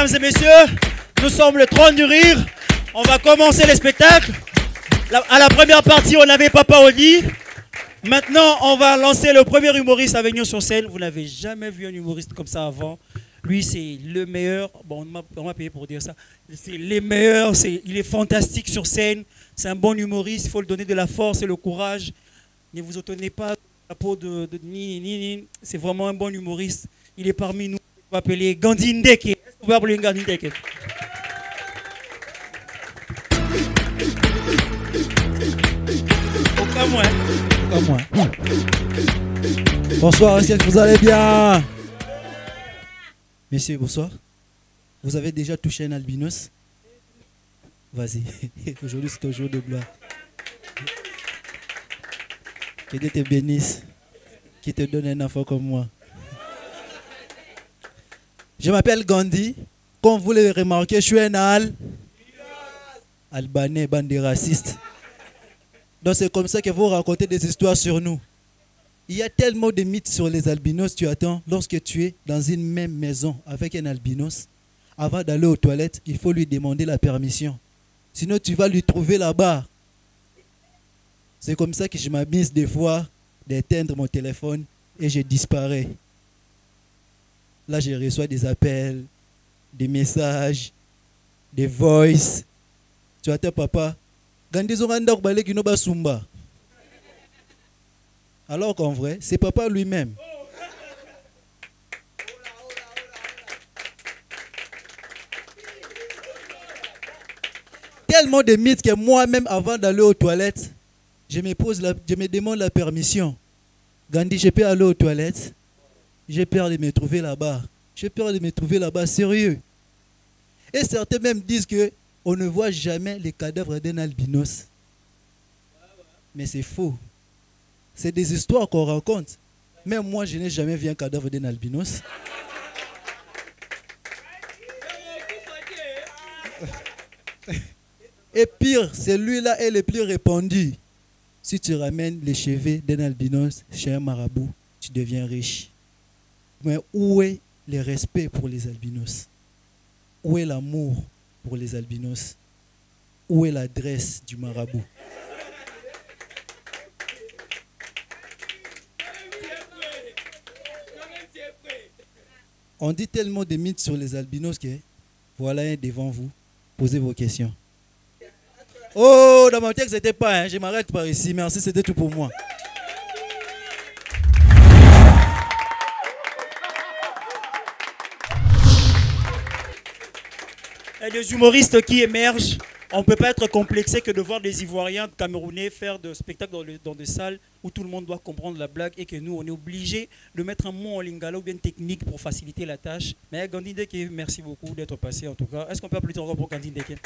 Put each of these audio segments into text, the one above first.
Mesdames et messieurs, nous sommes le Trône du Rire. On va commencer le spectacle. À la première partie, on avait Papa Oli. Maintenant, on va lancer le premier humoriste à venir sur scène. Vous n'avez jamais vu un humoriste comme ça avant. Lui, c'est le meilleur. Bon, on m'a payé pour dire ça. C'est le meilleur. Il est fantastique sur scène. C'est un bon humoriste. Il faut lui donner de la force et le courage. Ne vous étonnez pas de la peau de ni. C'est vraiment un bon humoriste. Il est parmi nous. On va appeler Gandhi Ndeke. Est-ce que vous pouvez appeler Gandhi Ndeke? Aucun moins. Aucun moins. Bonsoir, est-ce que vous allez bien? Messieurs, bonsoir. Vous avez déjà touché un albinos? Vas-y. Aujourd'hui, c'est un jour de gloire. Que Dieu te bénisse. Qui te donne un enfant comme moi. Je m'appelle Gandhi. Comme vous l'avez remarqué, je suis un Albanais, bande de racistes. Donc c'est comme ça que vous racontez des histoires sur nous. Il y a tellement de mythes sur les albinos, tu attends, lorsque tu es dans une même maison avec un albinos, avant d'aller aux toilettes, il faut lui demander la permission. Sinon, tu vas lui trouver là-bas. C'est comme ça que je m'amuse des fois d'éteindre mon téléphone et je disparais. Là, je reçois des appels, des messages, des voices. Tu attends, papa. Alors qu'en vrai, c'est papa lui-même. Tellement de mythes que moi-même, avant d'aller aux toilettes, je me demande la permission. Gandhi, je peux aller aux toilettes? J'ai peur de me trouver là-bas. J'ai peur de me trouver là-bas, sérieux. Et certains même disent qu'on ne voit jamais les cadavres d'un albinos. Mais c'est faux. C'est des histoires qu'on raconte. Même moi, je n'ai jamais vu un cadavre d'un albinos. Et pire, celui-là est le plus répandu. Si tu ramènes les cheveux d'un albinos chez un marabout, tu deviens riche. Mais où est le respect pour les albinos? Où est l'amour pour les albinos? Où est l'adresse du marabout? On dit tellement de mythes sur les albinos que voilà un devant vous. Posez vos questions. Oh, dans mon texte, c'était pas, hein. Je m'arrête par ici. Merci, c'était tout pour moi. Il y a des humoristes qui émergent. On ne peut pas être complexé que de voir des Ivoiriens camerounais faire des spectacles dans des salles où tout le monde doit comprendre la blague et que nous, on est obligé de mettre un mot en lingala ou bien technique pour faciliter la tâche. Mais Gandhi Ndeke, merci beaucoup d'être passé en tout cas. Est-ce qu'on peut applaudir encore pour Gandhi Ndeke?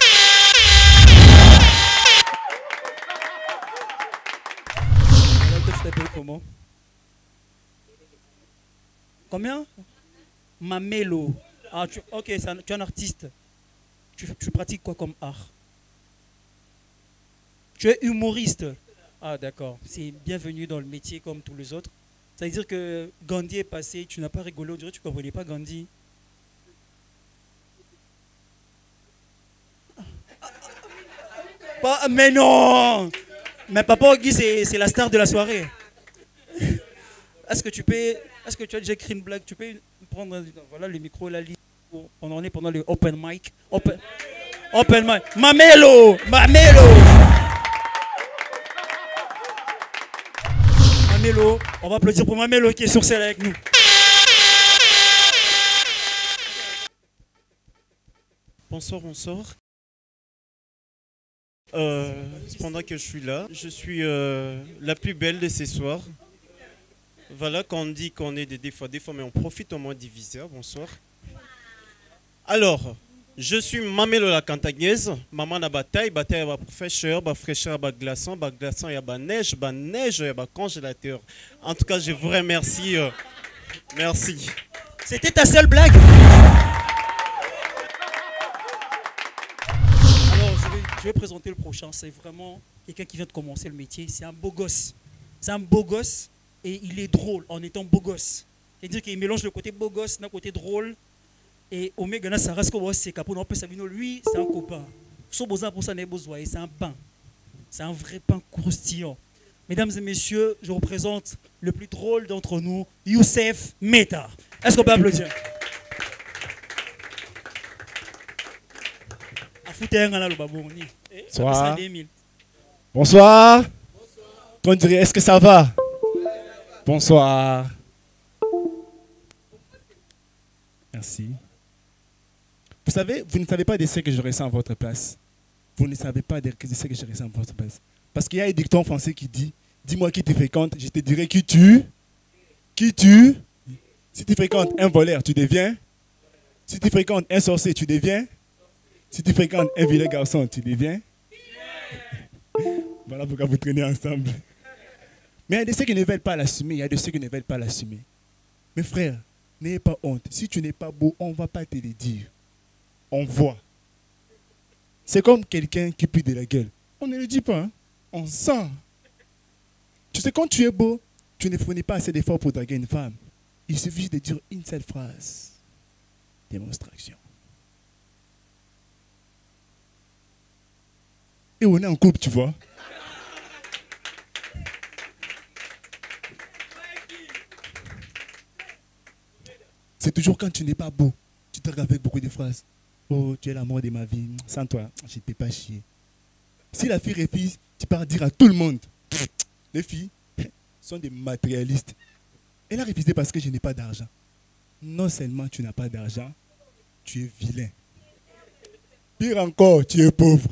Alors, tu t'appelles comment? Combien? Mamelo. Ah, ok, tu es un artiste. Tu pratiques quoi comme art? Tu es humoriste. Ah d'accord, c'est bienvenu dans le métier comme tous les autres. Ça veut dire que Gandhi est passé, tu n'as pas rigolé, on dirait que tu ne comprenais pas Gandhi. Mais non! Mais Papa Ogui, c'est la star de la soirée. Est-ce que tu as déjà écrit une blague? Tu peux prendre voilà, le micro, la ligne. On est pendant le open mic. Open mic. Mamelo! Mamelo, on va applaudir pour Mamelo qui est sur scène avec nous. Bonsoir. Pendant que je suis là, je suis la plus belle de ce soir. Voilà, quand on dit qu'on est des défauts, mais on profite au moins diviseur. Bonsoir. Alors, je suis Mamelo la Cantagnaise. Maman na bataille y a fraîcheur, glaçon, y a neige, y a congélateur. En tout cas, je vous remercie. Merci. C'était ta seule blague? Alors, je vais présenter le prochain. C'est vraiment quelqu'un qui vient de commencer le métier. C'est un beau gosse. C'est un beau gosse et il est drôle en étant beau gosse. C'est-à-dire qu'il mélange le côté beau gosse d'un côté drôle. Et Omega Sarah, c'est lui, c'est un copain. C'est un pain. C'est un vrai pain croustillant. Mesdames et messieurs, je représente le plus drôle d'entre nous, Youssef Meta. Est-ce qu'on peut applaudir? Bonsoir. Bonsoir. On dirait, est-ce que ça va? Bonsoir. Merci. Vous savez, vous ne savez pas de ce que je ressens à votre place. Vous ne savez pas de ce que je ressens à votre place. Parce qu'il y a un dicton français qui dit, dis-moi qui te fréquente, je te dirai qui tu. Qui tu. Si tu fréquentes un voleur, tu deviens. Si tu fréquentes un sorcier, tu deviens. Si tu fréquentes un vilain garçon, tu deviens. Voilà pourquoi vous traînez ensemble. Mais il y a de ceux qui ne veulent pas l'assumer. Il y a de ceux qui ne veulent pas l'assumer. Mes frères, n'ayez pas honte. Si tu n'es pas beau, on ne va pas te le dire. On voit. C'est comme quelqu'un qui pue de la gueule. On ne le dit pas. Hein? On sent. Tu sais, quand tu es beau, tu ne fournis pas assez d'efforts pour draguer une femme. Il suffit de dire une seule phrase. Démonstration. Et on est en couple, tu vois. C'est toujours quand tu n'es pas beau, tu te regardes avec beaucoup de phrases. Oh, tu es l'amour de ma vie. Sans toi, je ne t'ai pas chier. Si la fille refuse, tu pars dire à tout le monde. Les filles sont des matérialistes. Elle a refusé parce que je n'ai pas d'argent. Non seulement tu n'as pas d'argent, tu es vilain. Pire encore, tu es pauvre.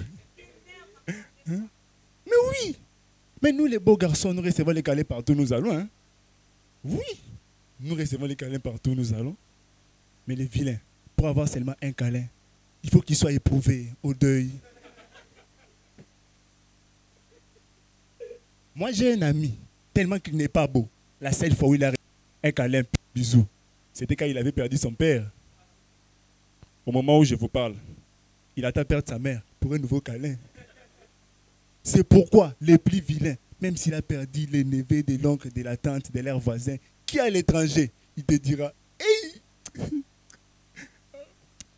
Hein? Mais oui. Mais nous, les beaux garçons, nous recevons les câlins partout où nous allons. Hein? Oui. Nous recevons les câlins partout où nous allons. Mais les vilains, pour avoir seulement un câlin, il faut qu'il soit éprouvé au deuil. Moi, j'ai un ami, tellement qu'il n'est pas beau. La seule fois où il a un câlin, bisou, c'était quand il avait perdu son père. Au moment où je vous parle, il attend perdre sa mère pour un nouveau câlin. C'est pourquoi les plus vilains, même s'il a perdu les neveux, de l'oncle, de la tante, de leurs voisins, qui est à l'étranger, il te dira, hey,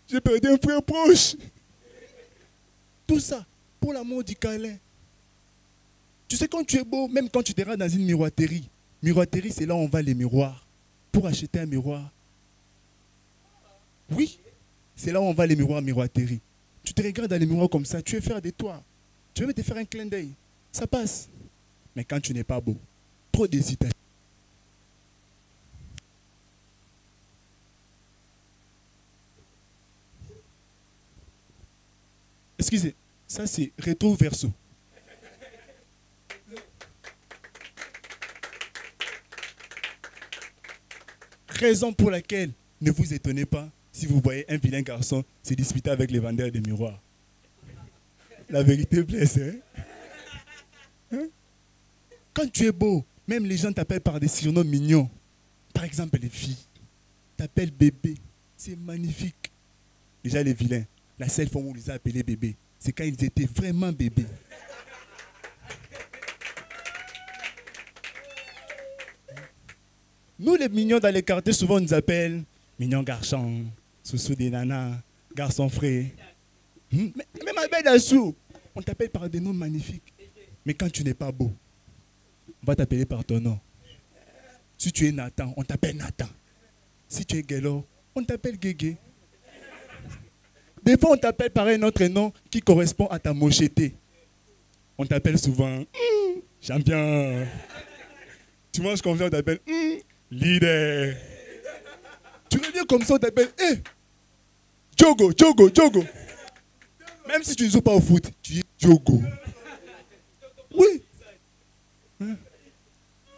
j'ai perdu un frère proche. Tout ça pour l'amour du câlin. Tu sais, quand tu es beau, même quand tu te rends dans une miroiterie, miroiterie, c'est là où on va les miroirs. Pour acheter un miroir. Oui, c'est là où on va les miroirs miroiterie. Tu te regardes dans les miroirs comme ça, tu veux faire de toi. Tu veux te faire un clin d'œil. Ça passe. Mais quand tu n'es pas beau, trop d'hésitation. Excusez, ça c'est rétro verso. Raison pour laquelle ne vous étonnez pas si vous voyez un vilain garçon se disputer avec les vendeurs de miroirs. La vérité blesse, hein? Hein? Quand tu es beau, même les gens t'appellent par des surnoms mignons. Par exemple, les filles t'appellent bébé. C'est magnifique. Déjà les vilains, la seule fois où on les a appelés bébé, c'est quand ils étaient vraiment bébés. Nous, les mignons dans les quartiers, souvent on nous appelle mignons garçons, sous des nanas, garçons frais. Même à Bédassou, on t'appelle par des noms magnifiques. Mais quand tu n'es pas beau, on va t'appeler par ton nom. Si tu es Nathan, on t'appelle Nathan. Si tu es Guélo, on t'appelle Guégué. Des fois, on t'appelle par un autre nom qui correspond à ta mocheté. On t'appelle souvent champion. Tu manges comme ça, on t'appelle leader. Tu reviens comme ça, on t'appelle Djogo, Djogo, Djogo. Même si tu ne joues pas au foot, tu es Djogo. Oui.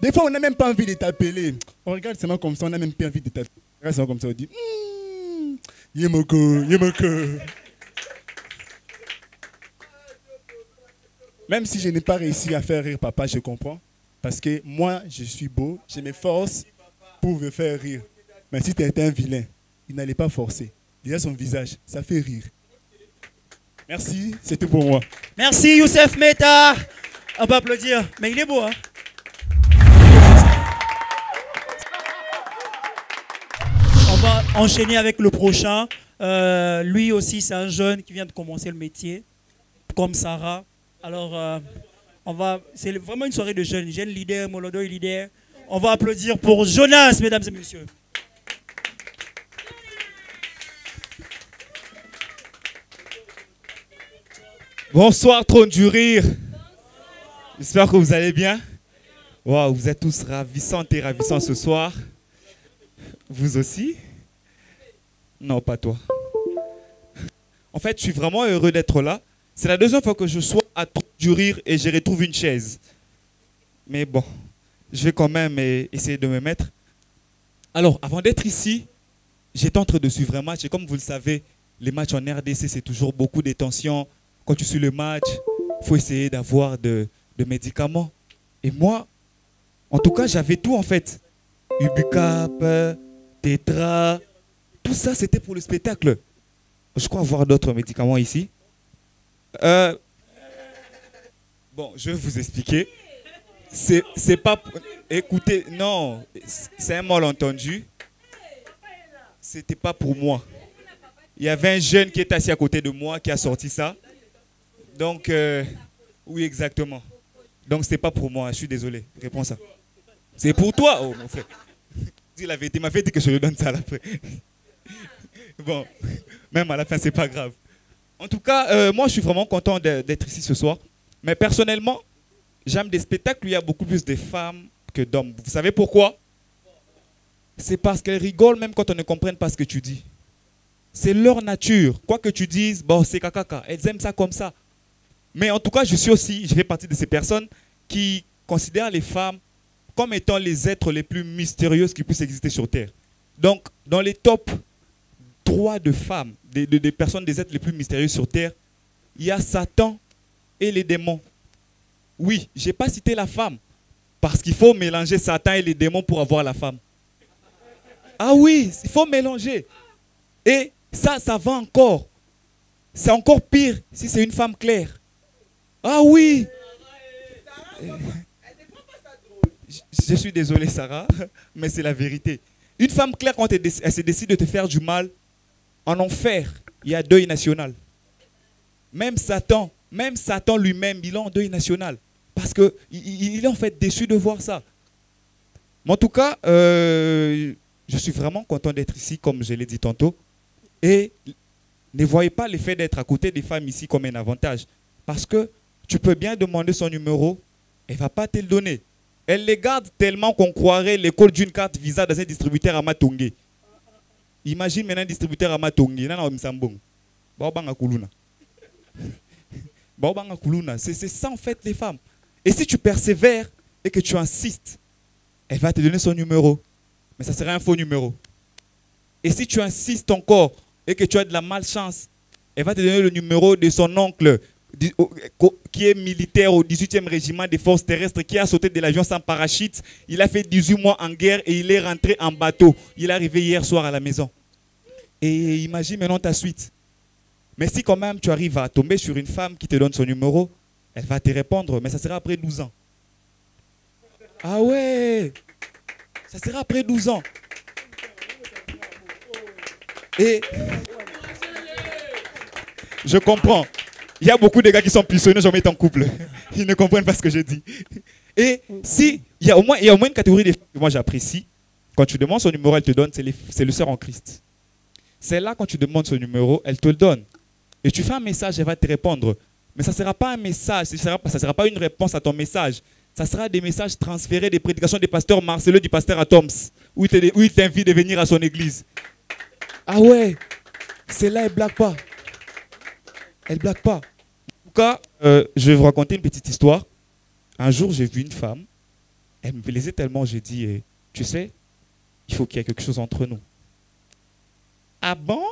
Des fois, on n'a même pas envie de t'appeler. On regarde seulement comme ça, on n'a même pas envie de t'appeler. On regarde seulement comme ça, on dit Yemoko, Yemoko. Même si je n'ai pas réussi à faire rire papa, je comprends. Parce que moi, je suis beau, je m'efforce pour me faire rire. Mais si tu étais un vilain, il n'allait pas forcer. Déjà son visage, ça fait rire. Merci, c'est tout pour moi. Merci Youssef Meta. On peut applaudir. Mais il est beau, hein? On va enchaîner avec le prochain. Lui aussi, c'est un jeune qui vient de commencer le métier, comme Sarah. Alors, c'est vraiment une soirée de jeunes. Jeunes leaders, Molodo est leader. On va applaudir pour Jonas, mesdames et messieurs. Bonsoir, trône du rire. J'espère que vous allez bien. Wow, vous êtes tous ravissantes et ravissants ce soir. Vous aussi? Non, pas toi. En fait, je suis vraiment heureux d'être là. C'est la deuxième fois que je sois à Trône du rire et je retrouve une chaise. Mais bon, je vais quand même essayer de me mettre. Alors, avant d'être ici, j'étais en train de suivre un match. Et comme vous le savez, les matchs en RDC, c'est toujours beaucoup de tensions. Quand tu suis le match, il faut essayer d'avoir de médicaments. Et moi, en tout cas, j'avais tout en fait. Ubucap, Tetra, tout ça c'était pour le spectacle. Je crois avoir d'autres médicaments ici. Bon, je vais vous expliquer. C'est pas... Écoutez, non, c'est un malentendu. C'était pas pour moi. Il y avait un jeune qui est assis à côté de moi qui a sorti ça. Donc, oui, exactement. Donc, c'est pas pour moi. Je suis désolé. Réponds ça. C'est pour toi, oh mon frère. Dis la vérité. Il m'avait dit que je lui donne ça à la fin. Bon, même à la fin, c'est pas grave. En tout cas, moi, je suis vraiment content d'être ici ce soir. Mais personnellement, j'aime des spectacles où il y a beaucoup plus de femmes que d'hommes. Vous savez pourquoi? C'est parce qu'elles rigolent même quand on ne comprenne pas ce que tu dis. C'est leur nature. Quoi que tu dises, bon, c'est caca. Elles aiment ça comme ça. Mais en tout cas, je fais partie de ces personnes qui considèrent les femmes comme étant les êtres les plus mystérieux qui puissent exister sur Terre. Donc, dans les top 3 de femmes, des personnes, des êtres les plus mystérieux sur Terre, il y a Satan et les démons. Oui, je n'ai pas cité la femme, parce qu'il faut mélanger Satan et les démons pour avoir la femme. Ah oui, il faut mélanger. Et ça va encore. C'est encore pire si c'est une femme claire. Ah oui. Je suis désolé, Sarah, mais c'est la vérité. Une femme claire, quand elle se décide de te faire du mal, en enfer, il y a deuil national. Même Satan lui-même, il est en deuil national. Parce qu'il est en fait déçu de voir ça. Mais en tout cas, je suis vraiment content d'être ici, comme je l'ai dit tantôt. Et ne voyez pas l'effet d'être à côté des femmes ici comme un avantage. Parce que tu peux bien demander son numéro, elle ne va pas te le donner. Elle les garde tellement qu'on croirait l'école d'une carte Visa dans un distributeur à Matongé. Imagine maintenant un distributeur à Matongé. C'est ça en fait les femmes. Et si tu persévères et que tu insistes, elle va te donner son numéro. Mais ça sera un faux numéro. Et si tu insistes encore et que tu as de la malchance, elle va te donner le numéro de son oncle qui est militaire au 18e régiment des forces terrestres, qui a sauté de l'avion sans parachute. Il a fait 18 mois en guerre et il est rentré en bateau. Il est arrivé hier soir à la maison. Et imagine maintenant ta suite. Mais si quand même tu arrives à tomber sur une femme qui te donne son numéro, elle va te répondre, mais ça sera après 12 ans. Ah ouais, ça sera après 12 ans. Et je comprends. Il y a beaucoup de gars qui sont puissonneux, j'en mets en couple. Ils ne comprennent pas ce que je dis. Et si, il y a au moins une catégorie de femmes que moi j'apprécie. Quand tu demandes son numéro, elle te donne, c'est le sœur en Christ. C'est là, quand tu demandes son numéro, elle te le donne. Et tu fais un message, elle va te répondre. Mais ça ne sera pas un message, ça ne sera pas une réponse à ton message. Ça sera des messages transférés des prédications des pasteurs Marcelo, du pasteur Atoms, où il t'invite de venir à son église. Ah ouais, celle-là, elle ne blague pas. Elle ne blague pas. En tout cas, je vais vous raconter une petite histoire. Un jour, j'ai vu une femme. Elle me plaisait tellement, j'ai dit, tu sais, il faut qu'il y ait quelque chose entre nous. Ah bon?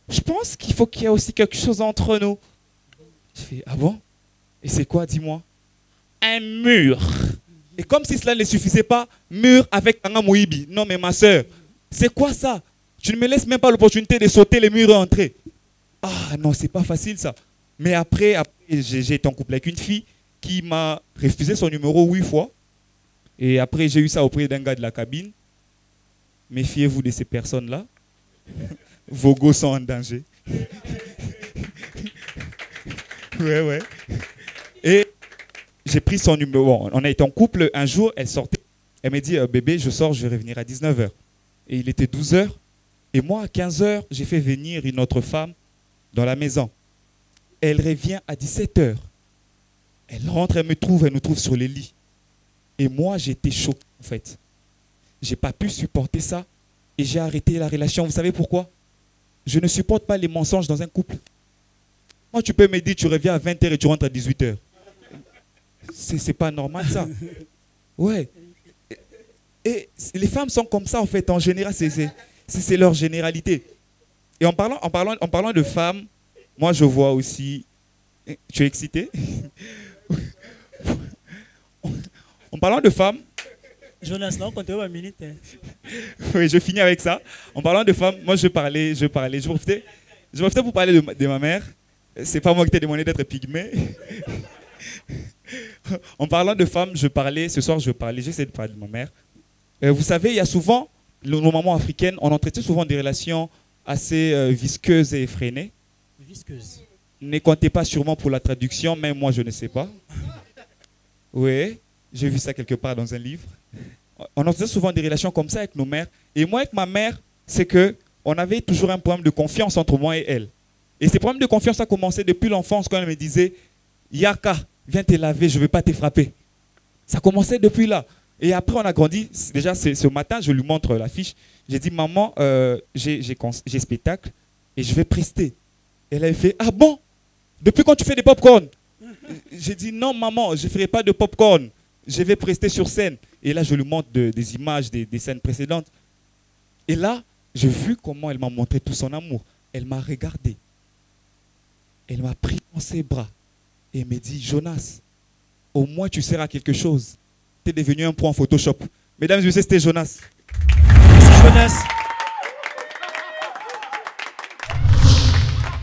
Je pense qu'il faut qu'il y ait aussi quelque chose entre nous. Je fais, ah bon? Et c'est quoi, dis-moi? Un mur. Et comme si cela ne suffisait pas, mur avec Tanga Moïbi. Non mais ma soeur, c'est quoi ça? Tu ne me laisses même pas l'opportunité de sauter les murs et entrer. Ah non, c'est pas facile ça. Mais après j'ai été en couple avec une fille qui m'a refusé son numéro 8 fois. Et après, j'ai eu ça auprès d'un gars de la cabine. Méfiez-vous de ces personnes-là. Vos gosses sont en danger. Ouais, ouais. Et j'ai pris son numéro. Bon, on a été en couple. Un jour, elle sortait. Elle m'a dit, bébé, je sors, je vais revenir à 19 h. Et il était 12 h. Et moi, à 15 h, j'ai fait venir une autre femme dans la maison. Elle revient à 17 h. Elle rentre, elle nous trouve sur les lits. Et moi, j'étais choqué, en fait. Je n'ai pas pu supporter ça. Et j'ai arrêté la relation. Vous savez pourquoi? Je ne supporte pas les mensonges dans un couple. Moi, tu peux me dire, tu reviens à 20 h et tu rentres à 18 h. C'est pas normal, ça. Ouais. Et les femmes sont comme ça, en fait, en général. C'est leur généralité. Et en parlant de femmes, moi, je vois aussi... Tu es excité? En parlant de femmes... Jonas, là, on compte une minute. Oui, je finis avec ça. En parlant de femmes, moi, je profitais pour parler de ma mère. C'est pas moi qui t'ai demandé d'être pygmée. En parlant de femmes, j'essaie de parler de ma mère. Vous savez, il y a souvent, nos mamans africaines, on entretient souvent des relations assez visqueuses et effrénées. Visqueuses. Ne comptez pas sûrement pour la traduction, même moi je ne sais pas. Oui, j'ai vu ça quelque part dans un livre. On entretient souvent des relations comme ça avec nos mères. Et moi avec ma mère, c'est qu'on avait toujours un problème de confiance entre moi et elle. Et ces problèmes de confiance a commencé depuis l'enfance quand elle me disait « Yaka, viens te laver, je ne vais pas te frapper ». Ça commençait depuis là. Et après, on a grandi. Déjà, ce matin, je lui montre l'affiche. J'ai dit, maman, j'ai spectacle et je vais prester. Elle avait fait, ah bon? Depuis quand tu fais des pop-corn? J'ai dit, non, maman, je ne ferai pas de pop-corn. Je vais prester sur scène. Et là, je lui montre des images des scènes précédentes. Et là, j'ai vu comment elle m'a montré tout son amour. Elle m'a regardé. Elle m'a pris dans ses bras. Et elle m'a dit, Jonas, au moins tu seras quelque chose. Tu es devenu un point en Photoshop. Mesdames et messieurs, c'était Jonas. Merci Jonas.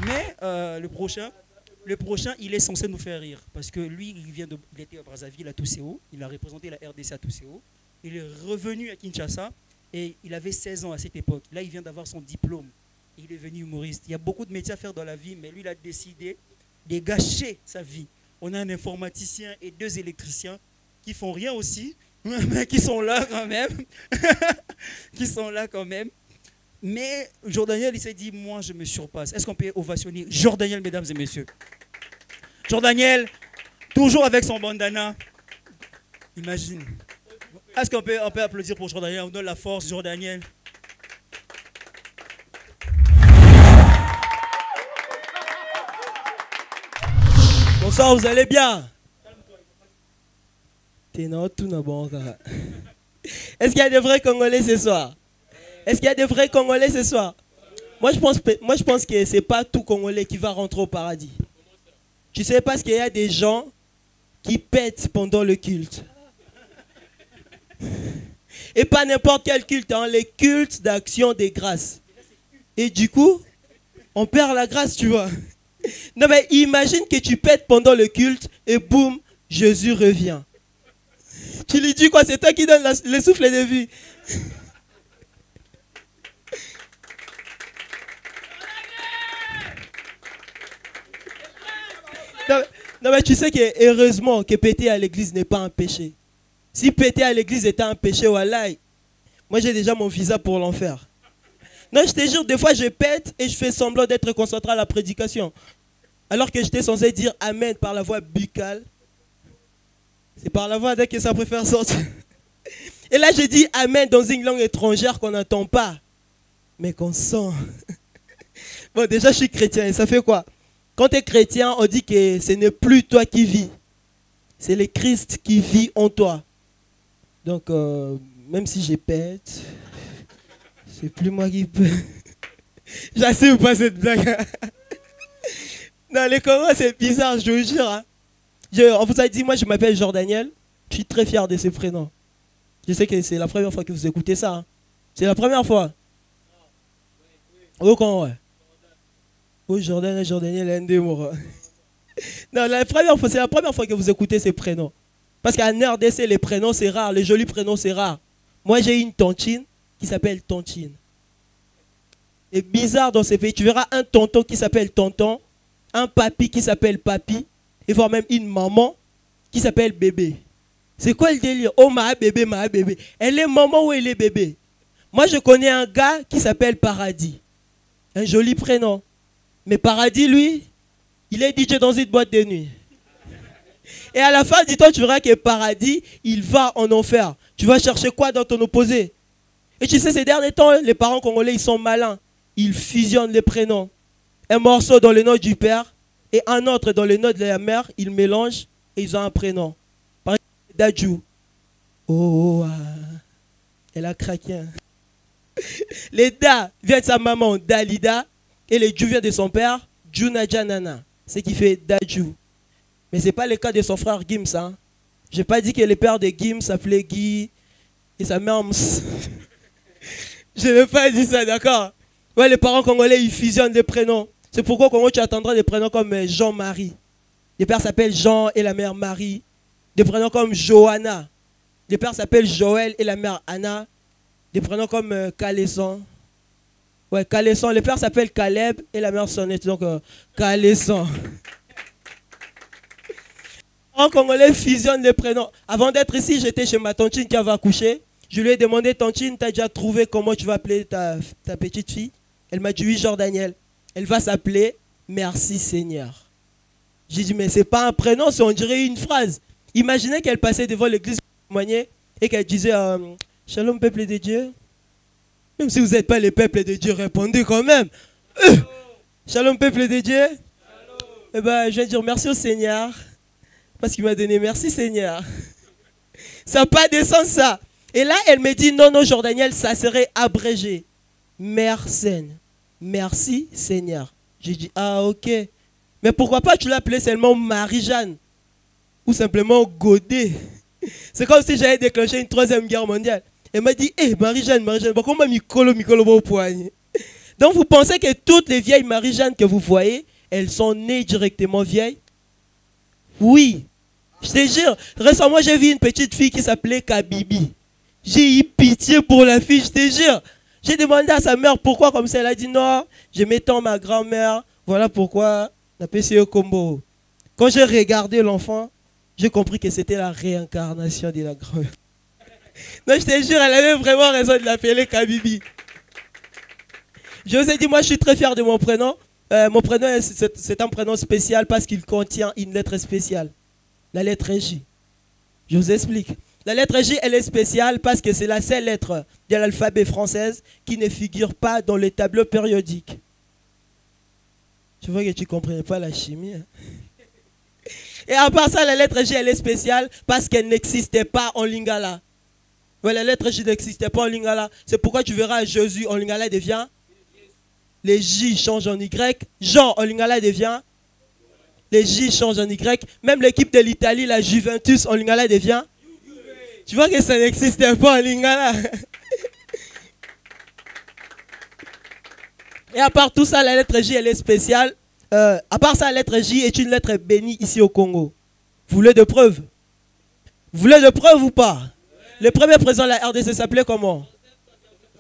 Mais le prochain, il est censé nous faire rire. Parce que lui, il était à Brazzaville, à Tousseo. Il a représenté la RDC à Tousseo. Il est revenu à Kinshasa et il avait 16 ans à cette époque. Là, il vient d'avoir son diplôme. Il est devenu humoriste. Il y a beaucoup de métiers à faire dans la vie, mais lui, il a décidé de gâcher sa vie. On a un informaticien et 2 électriciens qui font rien aussi, mais qui sont là quand même. Qui sont là quand même. Mais Jordaniel, il s'est dit, moi, je me surpasse. Est-ce qu'on peut ovationner Jordaniel, mesdames et messieurs? Jordaniel, toujours avec son bandana. Imagine. Est-ce qu'on peut applaudir pour Jordaniel? On donne la force, Jordaniel. Bonsoir, vous allez bien? Est-ce qu'il y a de vrais Congolais ce soir? Est-ce qu'il y a de vrais Congolais ce soir? Moi, je pense que ce n'est pas tout Congolais qui va rentrer au paradis. Tu sais, parce qu'il y a des gens qui pètent pendant le culte. Et pas n'importe quel culte, hein, les cultes d'action des grâces. Et du coup, on perd la grâce, tu vois. Non mais imagine que tu pètes pendant le culte et boum, Jésus revient. Tu lui dis quoi? C'est toi qui donne le souffle de vie. Non mais tu sais que heureusement que péter à l'église n'est pas un péché. Si péter à l'église était un péché, wallahi, moi j'ai déjà mon visa pour l'enfer. Non, je te jure, des fois je pète et je fais semblant d'être concentré à la prédication. Alors que j'étais censé dire Amen par la voix buccale. C'est par la voix dès que ça préfère sortir. Et là je dis Amen dans une langue étrangère qu'on n'entend pas, mais qu'on sent. Bon, déjà je suis chrétien et ça fait quoi? Quand tu es chrétien, on dit que ce n'est plus toi qui vis. C'est le Christ qui vit en toi. Donc, même si je pète, c'est plus moi qui peux. J'assume pas cette blague. Non, les Congos, c'est bizarre, je vous jure. Hein. On vous a dit, moi, je m'appelle Jordaniel. Je suis très fier de ce prénom. Je sais que c'est la première fois que vous écoutez ça. Hein. C'est la première fois. Au Congo, ouais. Oh, Jordaniel, un des mots. Non, c'est la première fois que vous écoutez ces prénoms. Parce qu'à RDC, les prénoms, c'est rare. Les jolis prénoms, c'est rare. Moi, j'ai une tontine qui s'appelle Tontine. est bizarre dans ces pays. Tu verras un tonton qui s'appelle tonton, un papy qui s'appelle papy, et voire même une maman qui s'appelle bébé. C'est quoi le délire? Oh, ma bébé, ma bébé. Elle est maman ou elle est bébé? Moi, je connais un gars qui s'appelle Paradis. Un joli prénom. Mais Paradis, lui, il est DJ dans une boîte de nuit. Et à la fin, dis-toi, tu verras que Paradis, il va en enfer. Tu vas chercher quoi dans ton opposé? Et tu sais, ces derniers temps, les parents congolais, ils sont malins. Ils fusionnent les prénoms. Un morceau dans le nom du père et un autre dans le nom de la mère, ils mélangent et ils ont un prénom. Par exemple, Dadju. Oh, elle a craqué. Les Da viennent de sa maman, Dalida. Et le Dju vient de son père, Junajanana. Ce qui fait Dadju. Mais ce n'est pas le cas de son frère Gims. Hein. Je n'ai pas dit que le père de Gims s'appelait Guy et sa mère Ms. Je n'ai pas dit ça, d'accord? Ouais, les parents congolais, ils fusionnent des prénoms. C'est pourquoi au Congo, tu attendras des prénoms comme Jean-Marie. Le père s'appelle Jean et la mère Marie. Des prénoms comme Johanna. Le père s'appelle Joël et la mère Anna. Des prénoms comme Calesson. Ouais, Calesson. Le père s'appelle Caleb et la mère Sonnette. Donc, Calesson. Les parents congolais fusionnent les prénoms. Avant d'être ici, j'étais chez ma tantine qui avait accouché. Je lui ai demandé, tantine, tu as déjà trouvé comment tu vas appeler ta petite fille? Elle m'a dit, oui, Jordaniel. Elle va s'appeler Merci Seigneur. J'ai dit, mais ce n'est pas un prénom, on dirait une phrase. Imaginez qu'elle passait devant l'église et qu'elle disait, Shalom, peuple de Dieu. Même si vous n'êtes pas les peuples de Dieu, répondez quand même. Shalom, peuple de Dieu. Eh ben, je vais dire merci au Seigneur. Parce qu'il m'a donné merci Seigneur. Ça n'a pas de sens ça. Et là, elle me dit, non, non, Jordaniel, ça serait abrégé. Merci. Merci Seigneur. J'ai dit, ah ok. Mais pourquoi pas tu l'appelais seulement Marie-Jeanne? Ou simplement Godet? C'est comme si j'allais déclencher une 3e guerre mondiale. Elle m'a dit, hé, Marie-Jeanne, Marie-Jeanne, comment Mikolo au poignet? Donc vous pensez que toutes les vieilles Marie-Jeanne que vous voyez, elles sont nées directement vieilles? Oui. Je te jure, récemment j'ai vu une petite fille qui s'appelait Kabibi. J'ai eu pitié pour la fille, je te jure. J'ai demandé à sa mère pourquoi comme ça. Elle a dit non, je m'étends ma grand-mère. Voilà pourquoi on appelle ça combo. Quand j'ai regardé l'enfant, j'ai compris que c'était la réincarnation de la grand-mère. Non, je te jure, elle avait vraiment raison de l'appeler Kabibi. Je vous ai dit, moi je suis très fier de mon prénom. Mon prénom, c'est un prénom spécial parce qu'il contient une lettre spéciale. La lettre J. Je vous explique. La lettre J, elle est spéciale parce que c'est la seule lettre de l'alphabet française qui ne figure pas dans les tableaux périodiques. Tu vois que tu ne comprenais pas la chimie. Hein? Et à part ça, la lettre J, elle est spéciale parce qu'elle n'existait pas en lingala. Ouais, la lettre J n'existait pas en lingala. C'est pourquoi tu verras Jésus en lingala devient. Les J changent en Y. Jean en lingala devient. Les J changent en Y. Même l'équipe de l'Italie, la Juventus en lingala devient. Tu vois que ça n'existait pas en lingala. Et à part tout ça, la lettre J, elle est spéciale. À part ça, la lettre J est une lettre bénie ici au Congo. Vous voulez de preuves? Vous voulez de preuves ou pas? Le premier président de la RDC s'appelait comment?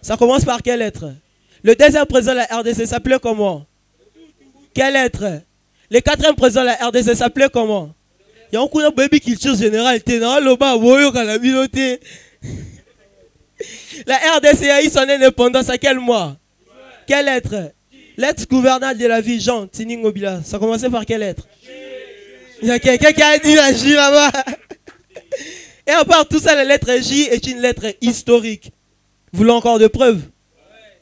Ça commence par quelle lettre? Le deuxième président de la RDC s'appelait comment? Quelle lettre? Le quatrième président de la RDC s'appelait comment? Il y a un coup de baby culture générale. La RDC a eu son indépendance à quel mois? Quelle lettre? L'ex-gouverneur de la ville, Jean Tiningobila. Ça commençait par quelle lettre? Il y a quelqu'un qui a dit la J là-bas. Et à part tout ça, la lettre J est une lettre historique. Vous voulez encore de preuves?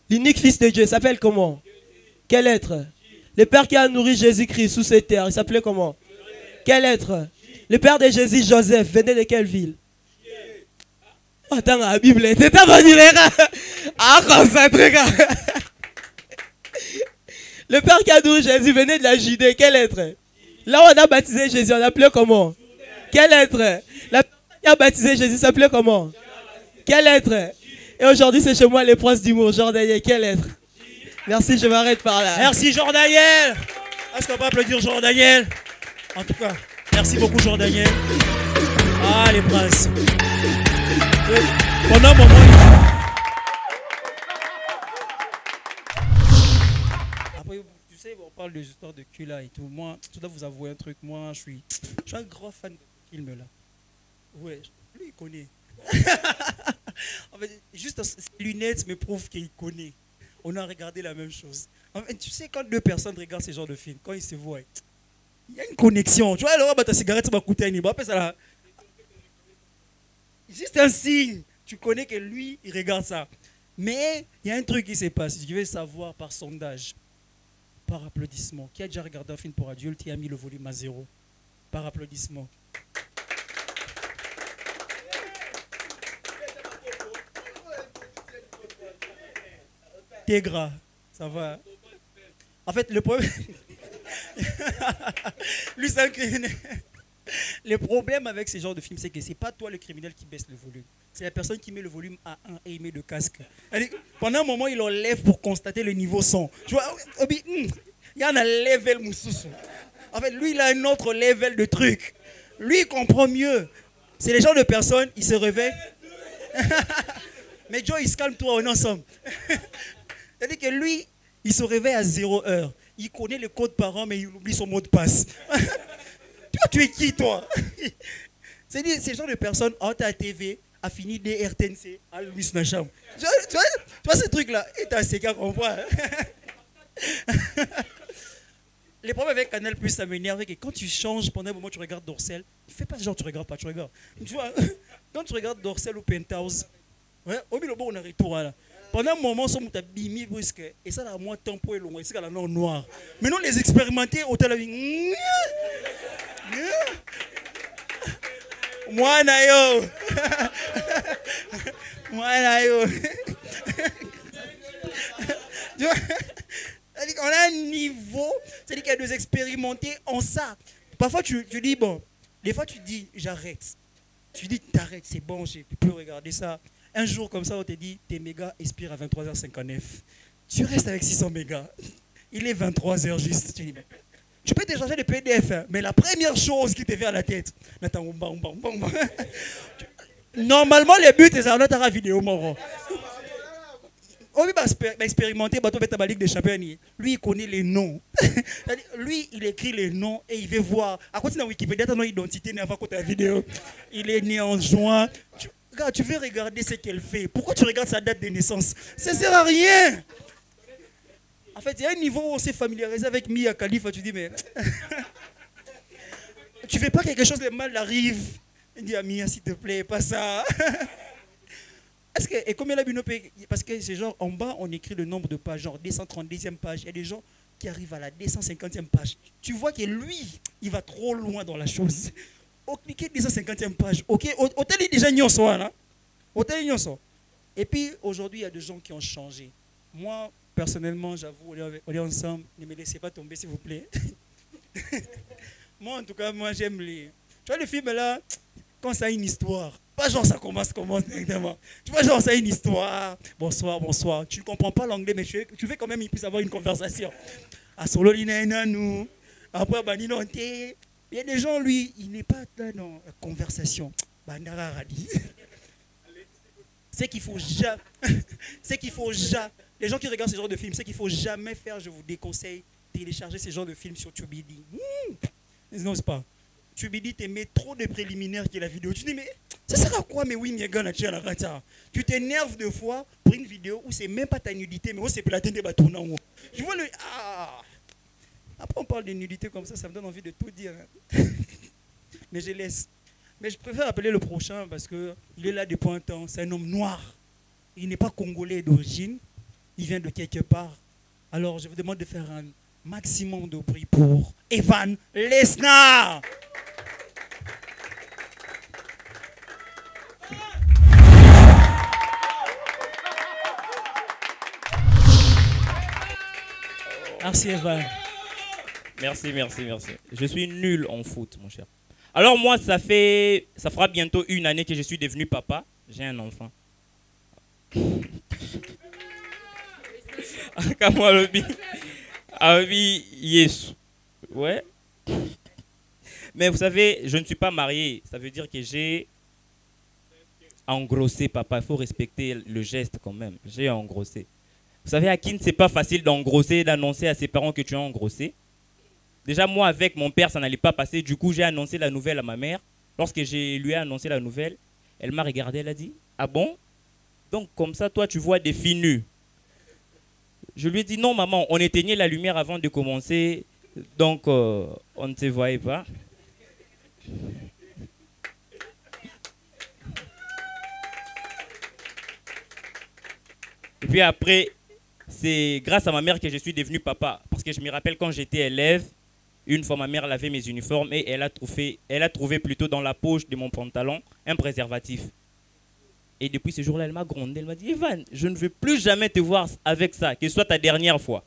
L'unique fils de Dieu s'appelle comment? Quelle lettre? Le père qui a nourri Jésus-Christ sous cette terre, il s'appelait comment? Quelle lettre? Le père de Jésus, Joseph, venait de quelle ville? Attends, la Bible, t'es pas dit les gars. Ah, concentré, gars. Le père qui a nourri Jésus venait de la Judée, quelle lettre? Là où on a baptisé Jésus, on appelait comment? Quelle lettre? La personne qui a baptisé Jésus s'appelait comment? Quelle lettre? Et aujourd'hui, c'est chez moi les princes d'humour. Jordaniel, quelle lettre? Merci, je m'arrête par là. Merci Jordaniel. Est-ce qu'on peut applaudir Jordaniel? En tout cas, merci beaucoup Jordaniel. Ah, les princes. Pendant un moment... parle des histoires de cul là et tout, moi, je dois vous avouer un truc. Moi, je suis un grand fan de ce film là. Ouais, lui, il connaît. En fait, juste ses lunettes me prouvent qu'il connaît. On a regardé la même chose. En fait, tu sais, quand deux personnes regardent ce genre de film, quand ils se voient, il y a une connexion. Tu vois, alors, ta cigarette, ça va coûter un niveau. Ça là. Juste un signe. Tu connais que lui, il regarde ça. Mais il y a un truc qui se passe. Je veux savoir par sondage, par applaudissement. Qui a déjà regardé un film pour adultes et a mis le volume à 0? Par applaudissement. T'es gras, ça va. En fait, le problème. Lui, c'est un criminel. Le problème avec ce genre de film, c'est que c'est pas toi le criminel qui baisse le volume. C'est la personne qui met le volume à 1 et il met le casque. Pendant un moment, il enlève pour constater le niveau son. Tu vois, il y a un level moussous. En fait, lui, il a un autre level de truc. Lui, il comprend mieux. C'est les genres de personnes, ils se réveillent. Mais Joe, il se calme, toi, on est ensemble. C'est-à-dire que lui, il se réveille à 0 heure. Il connaît le code parent, mais il oublie son mot de passe. Toi, tu es qui, toi? C'est-à-dire, ces genres de personnes, en ta TV, a fini des RTNC à Louis Nacham. Tu vois ce truc-là? Et t'as CK comprend. Les problèmes avec Canal+, ça m'énerve, que quand tu changes, pendant un moment, tu regardes Dorsel, ne fais pas genre tu regardes pas, tu regardes. Tu vois, quand tu regardes Dorsel ou Penthouse, ouais, au milieu, on a retour là. Pendant un moment, on a bimi brusque, et ça, là, moi, tempo est long, et c'est la noir noir. Maintenant, les expérimenter, au tel moi, nayo. Moi, nayo. C'est-à-dire qu'on a un niveau, c'est-à-dire qu'il y a des expérimentés en ça. Parfois, tu dis, bon, des fois, tu dis, j'arrête. Tu dis, t'arrêtes, c'est bon, je peux plus regarder ça. Un jour, comme ça, on te dit, tes mégas expirent à 23h59. Tu restes avec 600 mégas. Il est 23h juste. Tu peux télécharger des PDF, hein, mais la première chose qui te vient à la tête, normalement, le but, c'est de la vidéo. On va expérimenter, ta Ligue des Champions. Lui, il connaît les noms. Lui, il écrit les noms et il veut voir. À côté de Wikipédia, tu as ton identité avant que ta vidéo. Il est né en juin. Regarde, tu veux regarder ce qu'elle fait. Pourquoi tu regardes sa date de naissance? Ça ne sert à rien. En fait, il y a un niveau où on s'est familiarisé avec Mia Khalifa. Tu dis, mais tu ne veux pas que quelque chose de mal arrive. Il dit à Mia, s'il te plaît, pas ça. Est-ce que, et combien la binopé? Parce que c'est genre, en bas, on écrit le nombre de pages, genre 232e page. Il y a des gens qui arrivent à la 250e page. Tu vois que lui, il va trop loin dans la chose. Au cliquer 250e page, ok, au tel déjà n'y soit là. Au tel n'y soit. Et puis, aujourd'hui, il y a des gens qui ont changé. Moi, personnellement, j'avoue, on est ensemble. Ne me laissez pas tomber, s'il vous plaît. Moi, en tout cas, moi, j'aime les... Tu vois, le film là, quand ça a une histoire, pas genre ça commence directement. Tu vois, genre ça a une histoire. Bonsoir, bonsoir. Tu ne comprends pas l'anglais, mais tu veux quand même qu'il puisse avoir une conversation. À solo, nous. Après, il y a des gens, lui, il n'est pas là dans la conversation. C'est qu'il faut jamais. C'est qu'il faut jamais. Les gens qui regardent ce genre de films, c'est qu'il ne faut jamais faire, je vous déconseille, télécharger ce genre de films sur Tubidy. Non, c'est pas. Tubidy te met trop de préliminaires qui est la vidéo. Tu dis, mais ça sert à quoi? Mais oui, tu t'énerves deux fois pour une vidéo où c'est même pas ta nudité, mais où c'est platin de bâtons. Je vois le. Ah. Après, on parle de nudité comme ça me donne envie de tout dire. Mais je laisse. Mais je préfère appeler le prochain parce qu'il est là depuis un temps. C'est un homme noir. Il n'est pas congolais d'origine. Il vient de quelque part. Alors, je vous demande de faire un maximum de bruit pour Evan Lesnar. Merci Evan. Merci, merci, merci. Je suis nul en foot, mon cher. Alors moi, ça fera bientôt 1 année que je suis devenu papa. J'ai un enfant. Yes. Ouais. Mais vous savez, je ne suis pas marié. Ça veut dire que j'ai engrossé papa. Il faut respecter le geste quand même. J'ai engrossé. Vous savez, à Kin, c'est pas facile d'engrosser, d'annoncer à ses parents que tu as engrossé. Déjà, moi, avec mon père, ça n'allait pas passer. Du coup, j'ai annoncé la nouvelle à ma mère. Lorsque je lui ai annoncé la nouvelle, elle m'a regardé, elle a dit, ah bon? Donc, comme ça, toi, tu vois des filles nues. Je lui ai dit, non, maman, on éteignait la lumière avant de commencer. Donc, on ne se voyait pas. Et puis après, c'est grâce à ma mère que je suis devenu papa. Parce que je me rappelle quand j'étais élève, une fois ma mère lavait mes uniformes et elle a trouvé plutôt dans la poche de mon pantalon un préservatif. Et depuis ce jour-là, elle m'a grondé. Elle m'a dit, Evan, je ne veux plus jamais te voir avec ça, que ce soit ta dernière fois.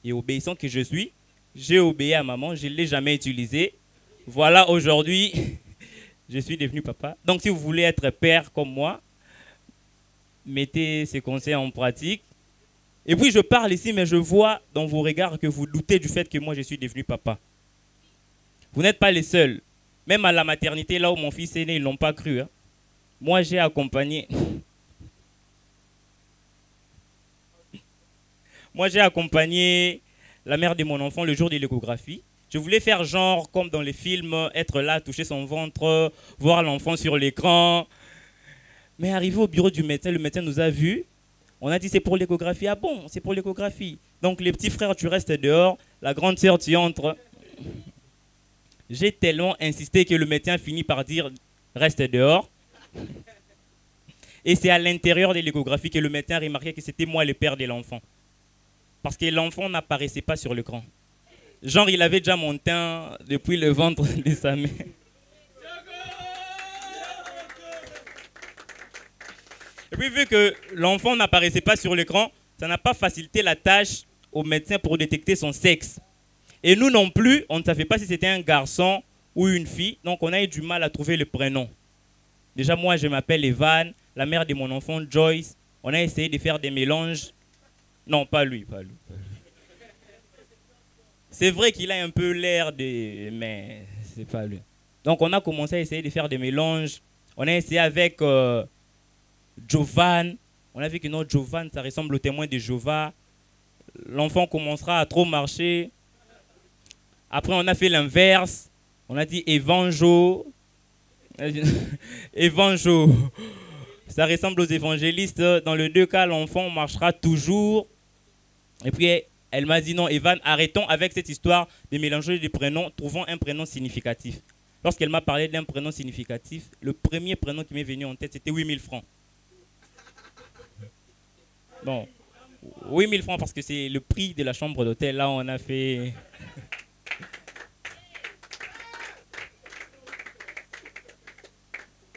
Et obéissant que je suis, j'ai obéi à maman, je ne l'ai jamais utilisé. Voilà, aujourd'hui, je suis devenu papa. Donc si vous voulez être père comme moi, mettez ces conseils en pratique. Et puis je parle ici, mais je vois dans vos regards que vous doutez du fait que moi je suis devenu papa. Vous n'êtes pas les seuls. Même à la maternité, là où mon fils est né, ils ne l'ont pas cru. Hein. Moi j'ai accompagné... Moi j'ai accompagné la mère de mon enfant le jour de l'échographie. Je voulais faire genre comme dans les films, être là, toucher son ventre, voir l'enfant sur l'écran. Mais arrivé au bureau du médecin, le médecin nous a vus. On a dit c'est pour l'échographie. Ah bon, c'est pour l'échographie. Donc les petits frères, tu restes dehors. La grande sœur, tu entres. J'ai tellement insisté que le médecin finit par dire reste dehors. Et c'est à l'intérieur de l'échographie que le médecin a remarqué que c'était moi le père de l'enfant. Parce que l'enfant n'apparaissait pas sur l'écran. Genre il avait déjà mon teint depuis le ventre de sa mère. Et puis vu que l'enfant n'apparaissait pas sur l'écran, ça n'a pas facilité la tâche au médecin pour détecter son sexe. Et nous non plus, on ne savait pas si c'était un garçon ou une fille, donc on a eu du mal à trouver le prénom. Déjà moi je m'appelle Evan, la mère de mon enfant Joyce, on a essayé de faire des mélanges. Non, pas lui, pas lui. C'est vrai qu'il a un peu l'air de... mais c'est pas lui. Donc on a commencé à essayer de faire des mélanges. On a essayé avec... Jovan, on a vu que non, Jovan, ça ressemble au témoin de Jéhovah. L'enfant commencera à trop marcher. Après, on a fait l'inverse. On a dit Evanjo. Evanjo. Ça ressemble aux évangélistes. Dans les deux cas, l'enfant marchera toujours. Et puis, elle m'a dit non, Evan, arrêtons avec cette histoire de mélanger des prénoms. Trouvons un prénom significatif. Lorsqu'elle m'a parlé d'un prénom significatif, le premier prénom qui m'est venu en tête, c'était 8000 francs. Bon, 8000 francs parce que c'est le prix de la chambre d'hôtel. Là, on a fait...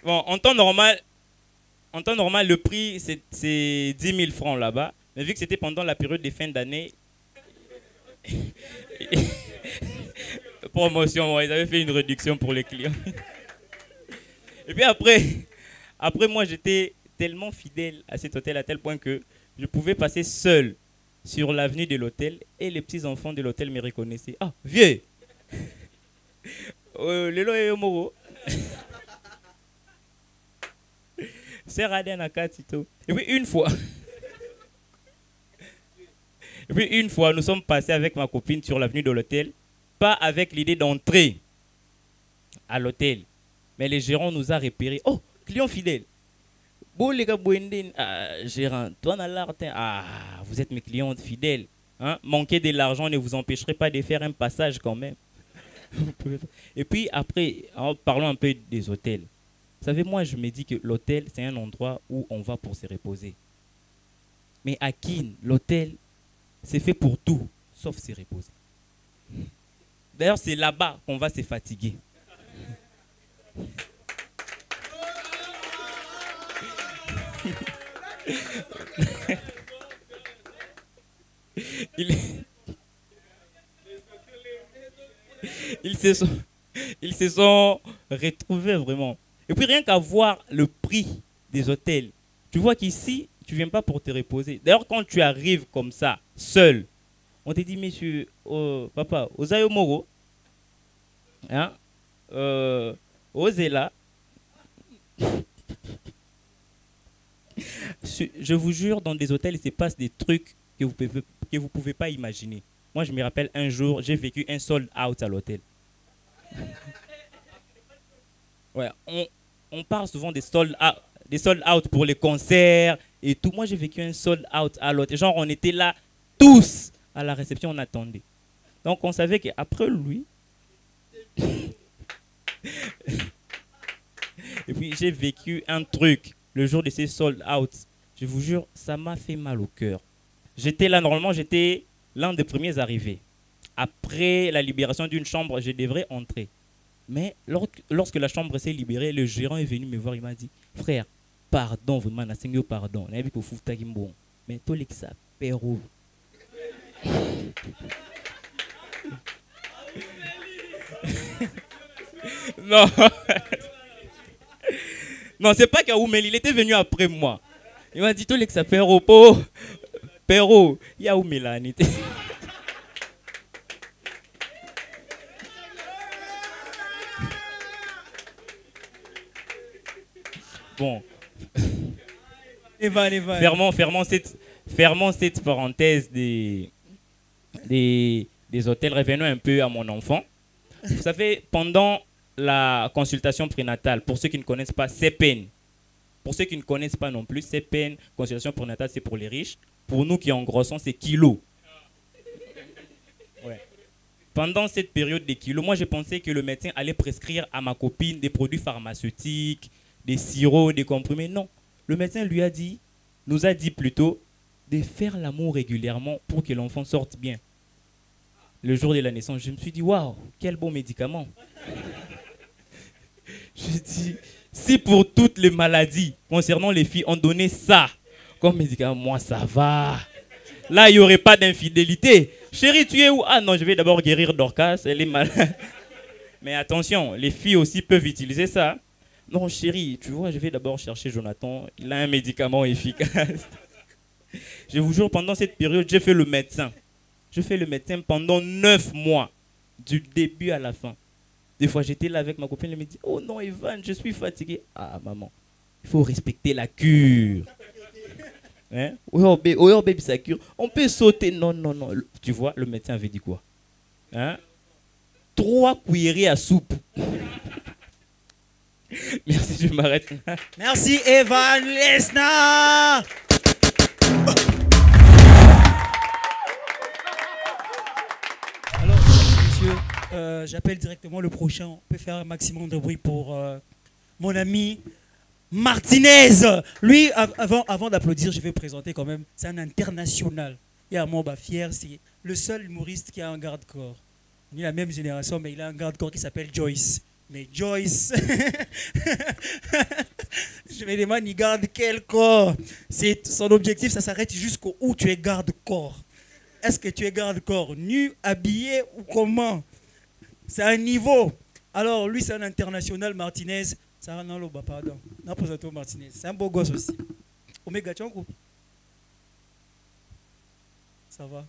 Bon, en temps normal, le prix, c'est 10 000 francs là-bas. Mais vu que c'était pendant la période des fins d'année... Promotion, ouais, ils avaient fait une réduction pour les clients. Et puis après moi, j'étais tellement fidèle à cet hôtel à tel point que je pouvais passer seul sur l'avenue de l'hôtel et les petits-enfants de l'hôtel me reconnaissaient. Ah, vieux! Lelo et Omoro. C'est Raden Akatito. Et puis une fois, nous sommes passés avec ma copine sur l'avenue de l'hôtel, pas avec l'idée d'entrer à l'hôtel, mais les gérants nous a repérés. Oh, client fidèle. Bon, les gars, gérant, toi, vous êtes mes clients fidèles. Hein? Manquer de l'argent ne vous empêcherait pas de faire un passage quand même. Et puis après, en parlant un peu des hôtels. Vous savez, moi, je me dis que l'hôtel, c'est un endroit où on va pour se reposer. Mais à Kin, l'hôtel, c'est fait pour tout, sauf se reposer. D'ailleurs, c'est là-bas qu'on va se fatiguer. Ils se sont retrouvés vraiment. Et puis rien qu'à voir le prix des hôtels, tu vois qu'ici, tu ne viens pas pour te reposer. D'ailleurs, quand tu arrives comme ça, seul, on te dit, monsieur, papa, Ozayo Moro, hein, Ozela, je vous jure, dans des hôtels, il se passe des trucs que vous pouvez pas imaginer. Moi, je me rappelle un jour, j'ai vécu un sold out à l'hôtel. Ouais, on parle souvent des sold out pour les concerts et tout. Moi, j'ai vécu un sold out à l'hôtel. Genre, on était là tous à la réception, on attendait. Donc, on savait qu'après lui... Et puis, j'ai vécu un truc le jour de ces sold out. Je vous jure, ça m'a fait mal au cœur. J'étais là, normalement, j'étais l'un des premiers arrivés. Après la libération d'une chambre, je devrais entrer. Mais lorsque la chambre s'est libérée, le gérant est venu me voir. Il m'a dit, frère, pardon, vraiment, Nasengyo, pardon. Mais toi, ça perro. Non. Non, c'est pas Kaoumel, il était venu après moi. Il m'a dit, toi, ça perro, perro, il y a Oumelani. Bon. Fermons cette parenthèse des hôtels. Revenons un peu à mon enfant. Vous savez, pendant la consultation prénatale, pour ceux qui ne connaissent pas, CPN. Pour ceux qui ne connaissent pas non plus, CPN, consultation prénatale, c'est pour les riches. Pour nous qui engrossons, c'est kilo. Ouais. Pendant cette période des kilos, moi, j'ai pensé que le médecin allait prescrire à ma copine des produits pharmaceutiques, des sirops, des comprimés. Non. Le médecin nous a dit plutôt de faire l'amour régulièrement pour que l'enfant sorte bien. Le jour de la naissance, je me suis dit, waouh, quel bon médicament. Je dis, si pour toutes les maladies concernant les filles, on donnait ça comme médicament, moi ça va. Là, il n'y aurait pas d'infidélité. Chérie, tu es où? Ah non, je vais d'abord guérir Dorcas, elle est malade. Mais attention, les filles aussi peuvent utiliser ça. Non, chérie, tu vois, je vais d'abord chercher Jonathan. Il a un médicament efficace. Je vous jure, pendant cette période, j'ai fait le médecin. Je fais le médecin pendant 9 mois, du début à la fin. Des fois, j'étais là avec ma copine, elle me dit, oh non, Evan, je suis fatigué. Ah, maman, il faut respecter la cure. Hein? Oh, baby, ça cure. On peut sauter. Non, non, non. Tu vois, le médecin avait dit quoi? Hein? 3 cuillerées à soupe. Merci, je m'arrête. Merci, Evan Lesnar. Alors, monsieur, j'appelle directement le prochain. On peut faire un maximum de bruit pour mon ami Martinez. Lui, avant d'applaudir, je vais présenter quand même. C'est un international. Et à mon fier, c'est le seul humoriste qui a un garde-corps. On est la même génération, mais il a un garde-corps qui s'appelle Joyce. Mais Joyce, je me demande, il garde quel corps? Son objectif, ça s'arrête jusqu'au où tu es garde-corps. Est-ce que tu es garde-corps nu, habillé ou comment? C'est un niveau. Alors, lui, c'est un international, Martinez. Ça, non, pardon. Non, pour Martinez. C'est un beau gosse aussi. Omega, tu es en couple? Ça va.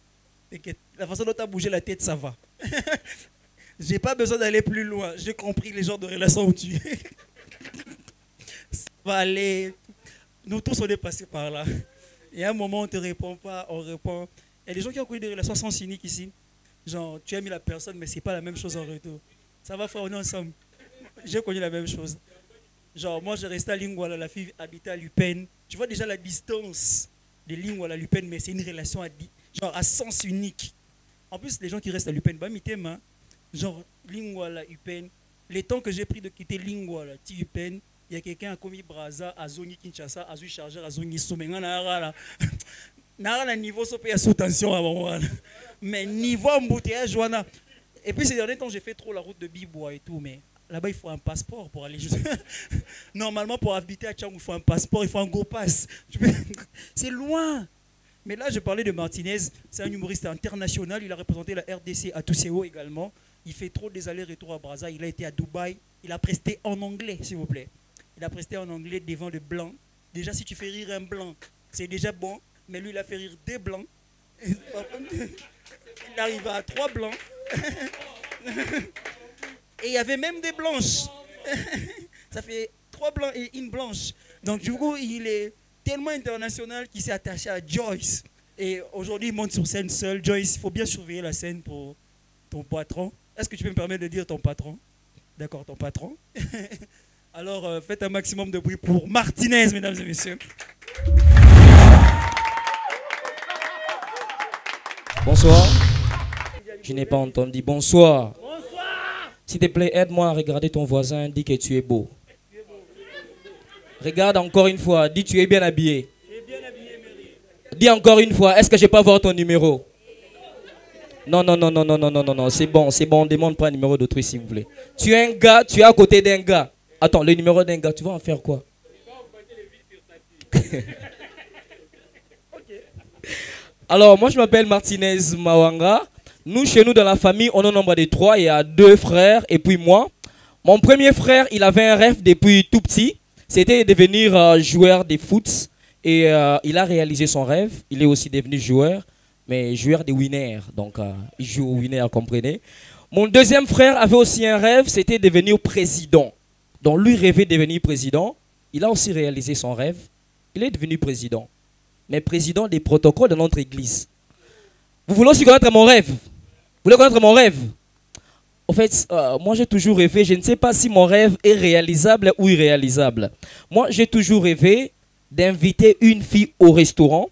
La façon dont tu as bougé la tête, ça va. J'ai pas besoin d'aller plus loin. J'ai compris les genres de relations où tu es. Ça va aller. Nous tous, on est passés par là. Et à un moment, on ne te répond pas, on répond. Il y a des gens qui ont connu des relations sans cynique ici. Genre, tu aimes la personne, mais ce n'est pas la même chose en retour. Ça va, frère, on est ensemble. J'ai connu la même chose. Genre, moi, je restais à Lingwala, la fille habitait à Lupin. Tu vois déjà la distance de Lingwala à Lupin, mais c'est une relation à sens unique. En plus, les gens qui restent à Lupin, bah, mitema. Genre, Lingwala, Upen, les temps que j'ai pris de quitter Lingwala, Upen, il y a quelqu'un qui a commis Braza, à Zoni Kinshasa, à Zoni Chargeur, à Zoni Soumenga, Nara niveau sopé à sous tension à moi. Mais niveau embouteillage, Joana. Et puis ces derniers temps, j'ai fait trop la route de Bibois et tout, mais là-bas, il faut un passeport pour aller juste. Normalement, pour habiter à Tchang, il faut un passeport, il faut un go pass. C'est loin. Mais là, je parlais de Martinez, c'est un humoriste international, il a représenté la RDC à Tousseo également. Il fait trop des allers-retours à Brazza. Il a été à Dubaï. Il a presté en anglais, s'il vous plaît. Il a presté en anglais devant des blancs. Déjà, si tu fais rire un blanc, c'est déjà bon. Mais lui, il a fait rire des blancs. Il arrive à 3 blancs. Et il y avait même des blanches. Ça fait 3 blancs et une blanche. Donc, du coup, il est tellement international qu'il s'est attaché à Joyce. Et aujourd'hui, il monte sur scène seul. Joyce, il faut bien surveiller la scène pour ton patron. Est-ce que tu peux me permettre de dire ton patron? D'accord, ton patron. Alors, faites un maximum de bruit pour Martinez, mesdames et messieurs. Bonsoir. Je n'ai pas entendu. Bonsoir. S'il te plaît, aide-moi à regarder ton voisin. Dis que tu es beau. Regarde encore une fois. Dis tu es bien habillé. Dis encore une fois. Est-ce que je peux avoir ton numéro? Non, non, non, non, non, non, non, non, non. C'est bon, c'est bon. On ne demande pas le numéro d'autrui, s'il vous plaît. Tu es un gars, tu es à côté d'un gars. Attends, le numéro d'un gars, tu vas en faire quoi? Alors, moi, je m'appelle Martinez Mawanga. Nous, chez nous, dans la famille, on est au nombre de 3. Il y a 2 frères et puis moi. Mon premier frère, il avait un rêve depuis tout petit. C'était de devenir joueur de foot. Et il a réalisé son rêve. Il est aussi devenu joueur, mais joueur de winner. Donc, il joue au winner, comprenez. Mon deuxième frère avait aussi un rêve, c'était de devenir président. Donc, lui rêvait de devenir président. Il a aussi réalisé son rêve. Il est devenu président. Mais président des protocoles de notre église. Vous voulez aussi connaître mon rêve? Vous voulez connaître mon rêve? En fait, moi j'ai toujours rêvé, je ne sais pas si mon rêve est réalisable ou irréalisable. Moi j'ai toujours rêvé d'inviter une fille au restaurant.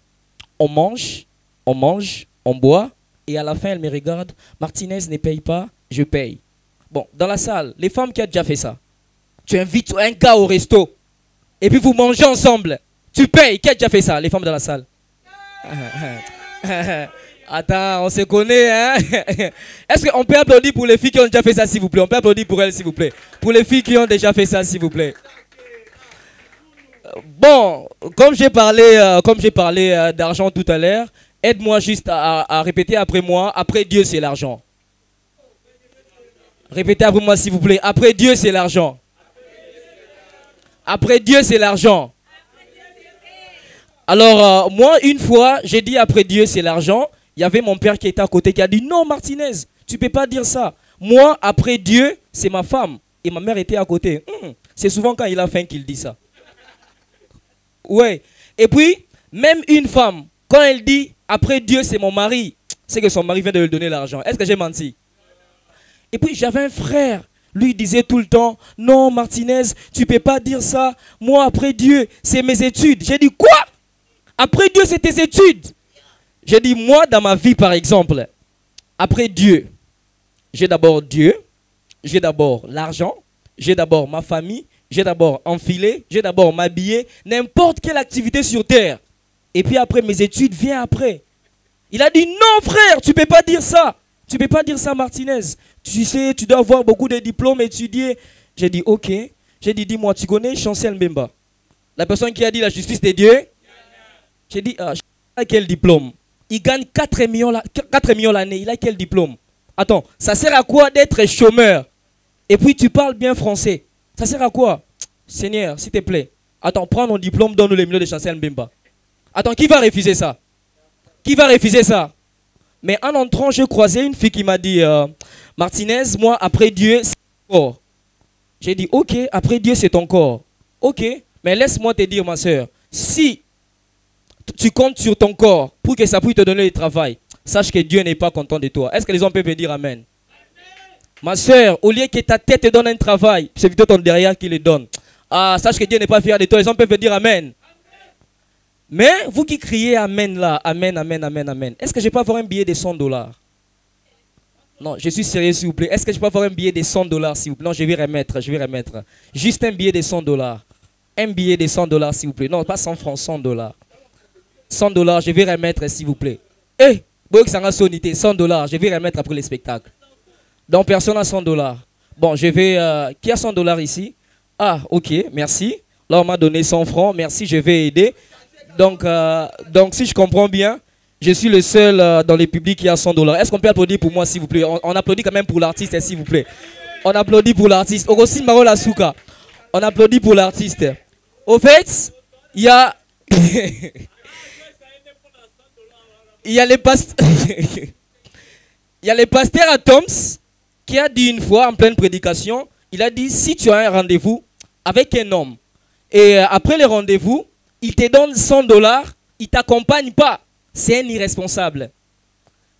On mange, on boit. Et à la fin, elle me regarde. Martinez ne paye pas, je paye. Bon, dans la salle, les femmes qui ont déjà fait ça. Tu invites un gars au resto. Et puis vous mangez ensemble. Tu payes. Qui a déjà fait ça? Les femmes dans la salle. Attends, on se connaît, hein? Est-ce qu'on peut applaudir pour les filles qui ont déjà fait ça, s'il vous plaît? On peut applaudir pour elles, s'il vous plaît. Pour les filles qui ont déjà fait ça, s'il vous plaît. Bon, comme j'ai parlé d'argent tout à l'heure, aide-moi juste à répéter après moi. Après Dieu, c'est l'argent. Répétez après moi, s'il vous plaît. Après Dieu, c'est l'argent. Après Dieu, c'est l'argent. Alors, moi, une fois, j'ai dit après Dieu, c'est l'argent. Il y avait mon père qui était à côté qui a dit, non, Martinez, tu ne peux pas dire ça. Moi, après Dieu, c'est ma femme. Et ma mère était à côté. C'est souvent quand il a faim qu'il dit ça. Ouais. Et puis, même une femme, quand elle dit, après Dieu, c'est mon mari, c'est que son mari vient de lui donner l'argent. Est-ce que j'ai menti? Et puis, j'avais un frère. Lui, il disait tout le temps, non, Martinez, tu ne peux pas dire ça. Moi, après Dieu, c'est mes études. J'ai dit, quoi? Après Dieu, c'est tes études. J'ai dit, moi, dans ma vie, par exemple, après Dieu, j'ai d'abord Dieu, j'ai d'abord l'argent, j'ai d'abord ma famille, j'ai d'abord enfiler, j'ai d'abord m'habiller, n'importe quelle activité sur terre. Et puis après, mes études viennent après. Il a dit, non, frère, tu ne peux pas dire ça. Tu ne peux pas dire ça, Martinez. Tu sais, tu dois avoir beaucoup de diplômes, étudier. J'ai dit, ok. J'ai dit, dis-moi, tu connais Chancel Mbemba? La personne qui a dit la justice de Dieu? J'ai dit, il a quel diplôme? Il gagne 4 millions l'année. Il a quel diplôme? Attends, ça sert à quoi d'être chômeur? Et puis tu parles bien français. Ça sert à quoi? Seigneur, s'il te plaît. Attends, prends mon diplôme, donne-nous les millions de Chancel Mbemba. Attends, qui va refuser ça? Qui va refuser ça? Mais en entrant, j'ai croisé une fille qui m'a dit, Martinez, moi, après Dieu, c'est ton corps. J'ai dit, ok, après Dieu, c'est ton corps. Ok, mais laisse-moi te dire, ma soeur, si tu comptes sur ton corps pour que ça puisse te donner le travail, sache que Dieu n'est pas content de toi. Est-ce que les hommes peuvent dire amen? Amen. Ma soeur, au lieu que ta tête te donne un travail, c'est plutôt ton derrière qui le donne. Ah, sache que Dieu n'est pas fier de toi. Les hommes peuvent dire amen. Amen. Mais vous qui criez amen là, amen, amen, amen, amen. Est-ce que je peux avoir un billet de 100 $? Non, je suis sérieux s'il vous plaît. Est-ce que je peux avoir un billet de 100 $ s'il vous plaît? Non, je vais remettre. Juste un billet de 100 $. Un billet de 100 $ s'il vous plaît. Non, pas 100 francs, 100 $. 100 $, je vais remettre s'il vous plaît. Eh, hey, 100 $, je vais remettre après le spectacle. Donc personne n'a 100 $. Bon, je vais... qui a 100 $ ici? Ah, ok, merci. Là, on m'a donné 100 francs. Merci, je vais aider. Donc si je comprends bien, je suis le seul dans le public qui a 100 $. Est-ce qu'on peut applaudir pour moi, s'il vous plaît? On applaudit quand même pour l'artiste, s'il vous plaît. On applaudit pour l'artiste. Aussi Marola Souka. On applaudit pour l'artiste. Au fait, il y a... il y a le pasteur Atoms qui a dit une fois en pleine prédication, il a dit, si tu as un rendez-vous avec un homme, et après le rendez-vous, il te donne 100 $, il ne t'accompagne pas. c'est un irresponsable.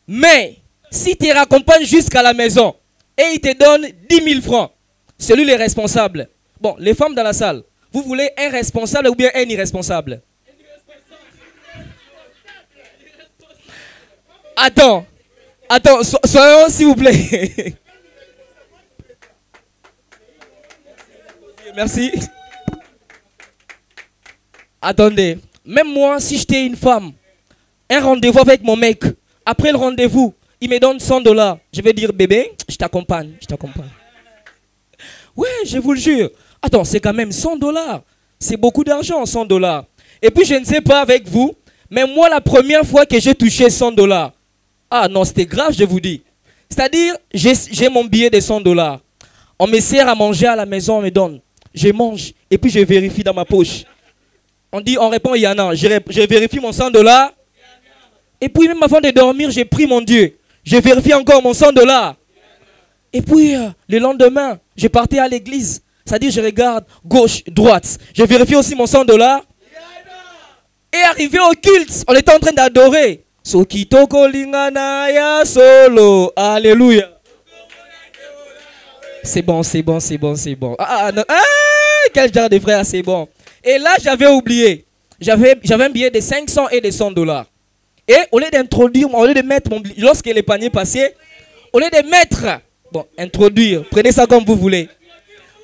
Mais si tu raccompagnes jusqu'à la maison et il te donne 10 000 francs, c'est lui le responsable. Bon, les femmes dans la salle, vous voulez un responsable ou bien un irresponsable? Attends, soyons s'il vous plaît. Merci. Attendez, même moi, si j'étais une femme, un rendez-vous avec mon mec, après le rendez-vous, il me donne 100 $. Je vais dire, bébé, je t'accompagne, je t'accompagne. Ouais, je vous le jure. Attends, c'est quand même 100 $. C'est beaucoup d'argent, 100 $. Et puis, je ne sais pas avec vous, mais moi, la première fois que j'ai touché 100 $, ah non, c'était grave, je vous dis. C'est-à-dire, j'ai mon billet de 100 $. On me sert à manger à la maison, on me donne. Je mange, et puis je vérifie dans ma poche. On répond, il y en a. Je vérifie mon 100 $. Et puis, même avant de dormir, j'ai pris mon Dieu. Je vérifie encore mon 100 $. Et puis, le lendemain, je partais à l'église. C'est-à-dire, je regarde gauche, droite. Je vérifie aussi mon 100 $. Et arrivé au culte, on était en train d'adorer. Sokitoko lingana ya solo. Alléluia. C'est bon, c'est bon, c'est bon, c'est bon. Non. Quel genre de frère, c'est bon. Et là, j'avais oublié. J'avais un billet de 500 et de 100 $. Et au lieu d'introduire, au lieu de mettre mon billet, lorsque les paniers passaient, au lieu de mettre, bon, introduire, prenez ça comme vous voulez.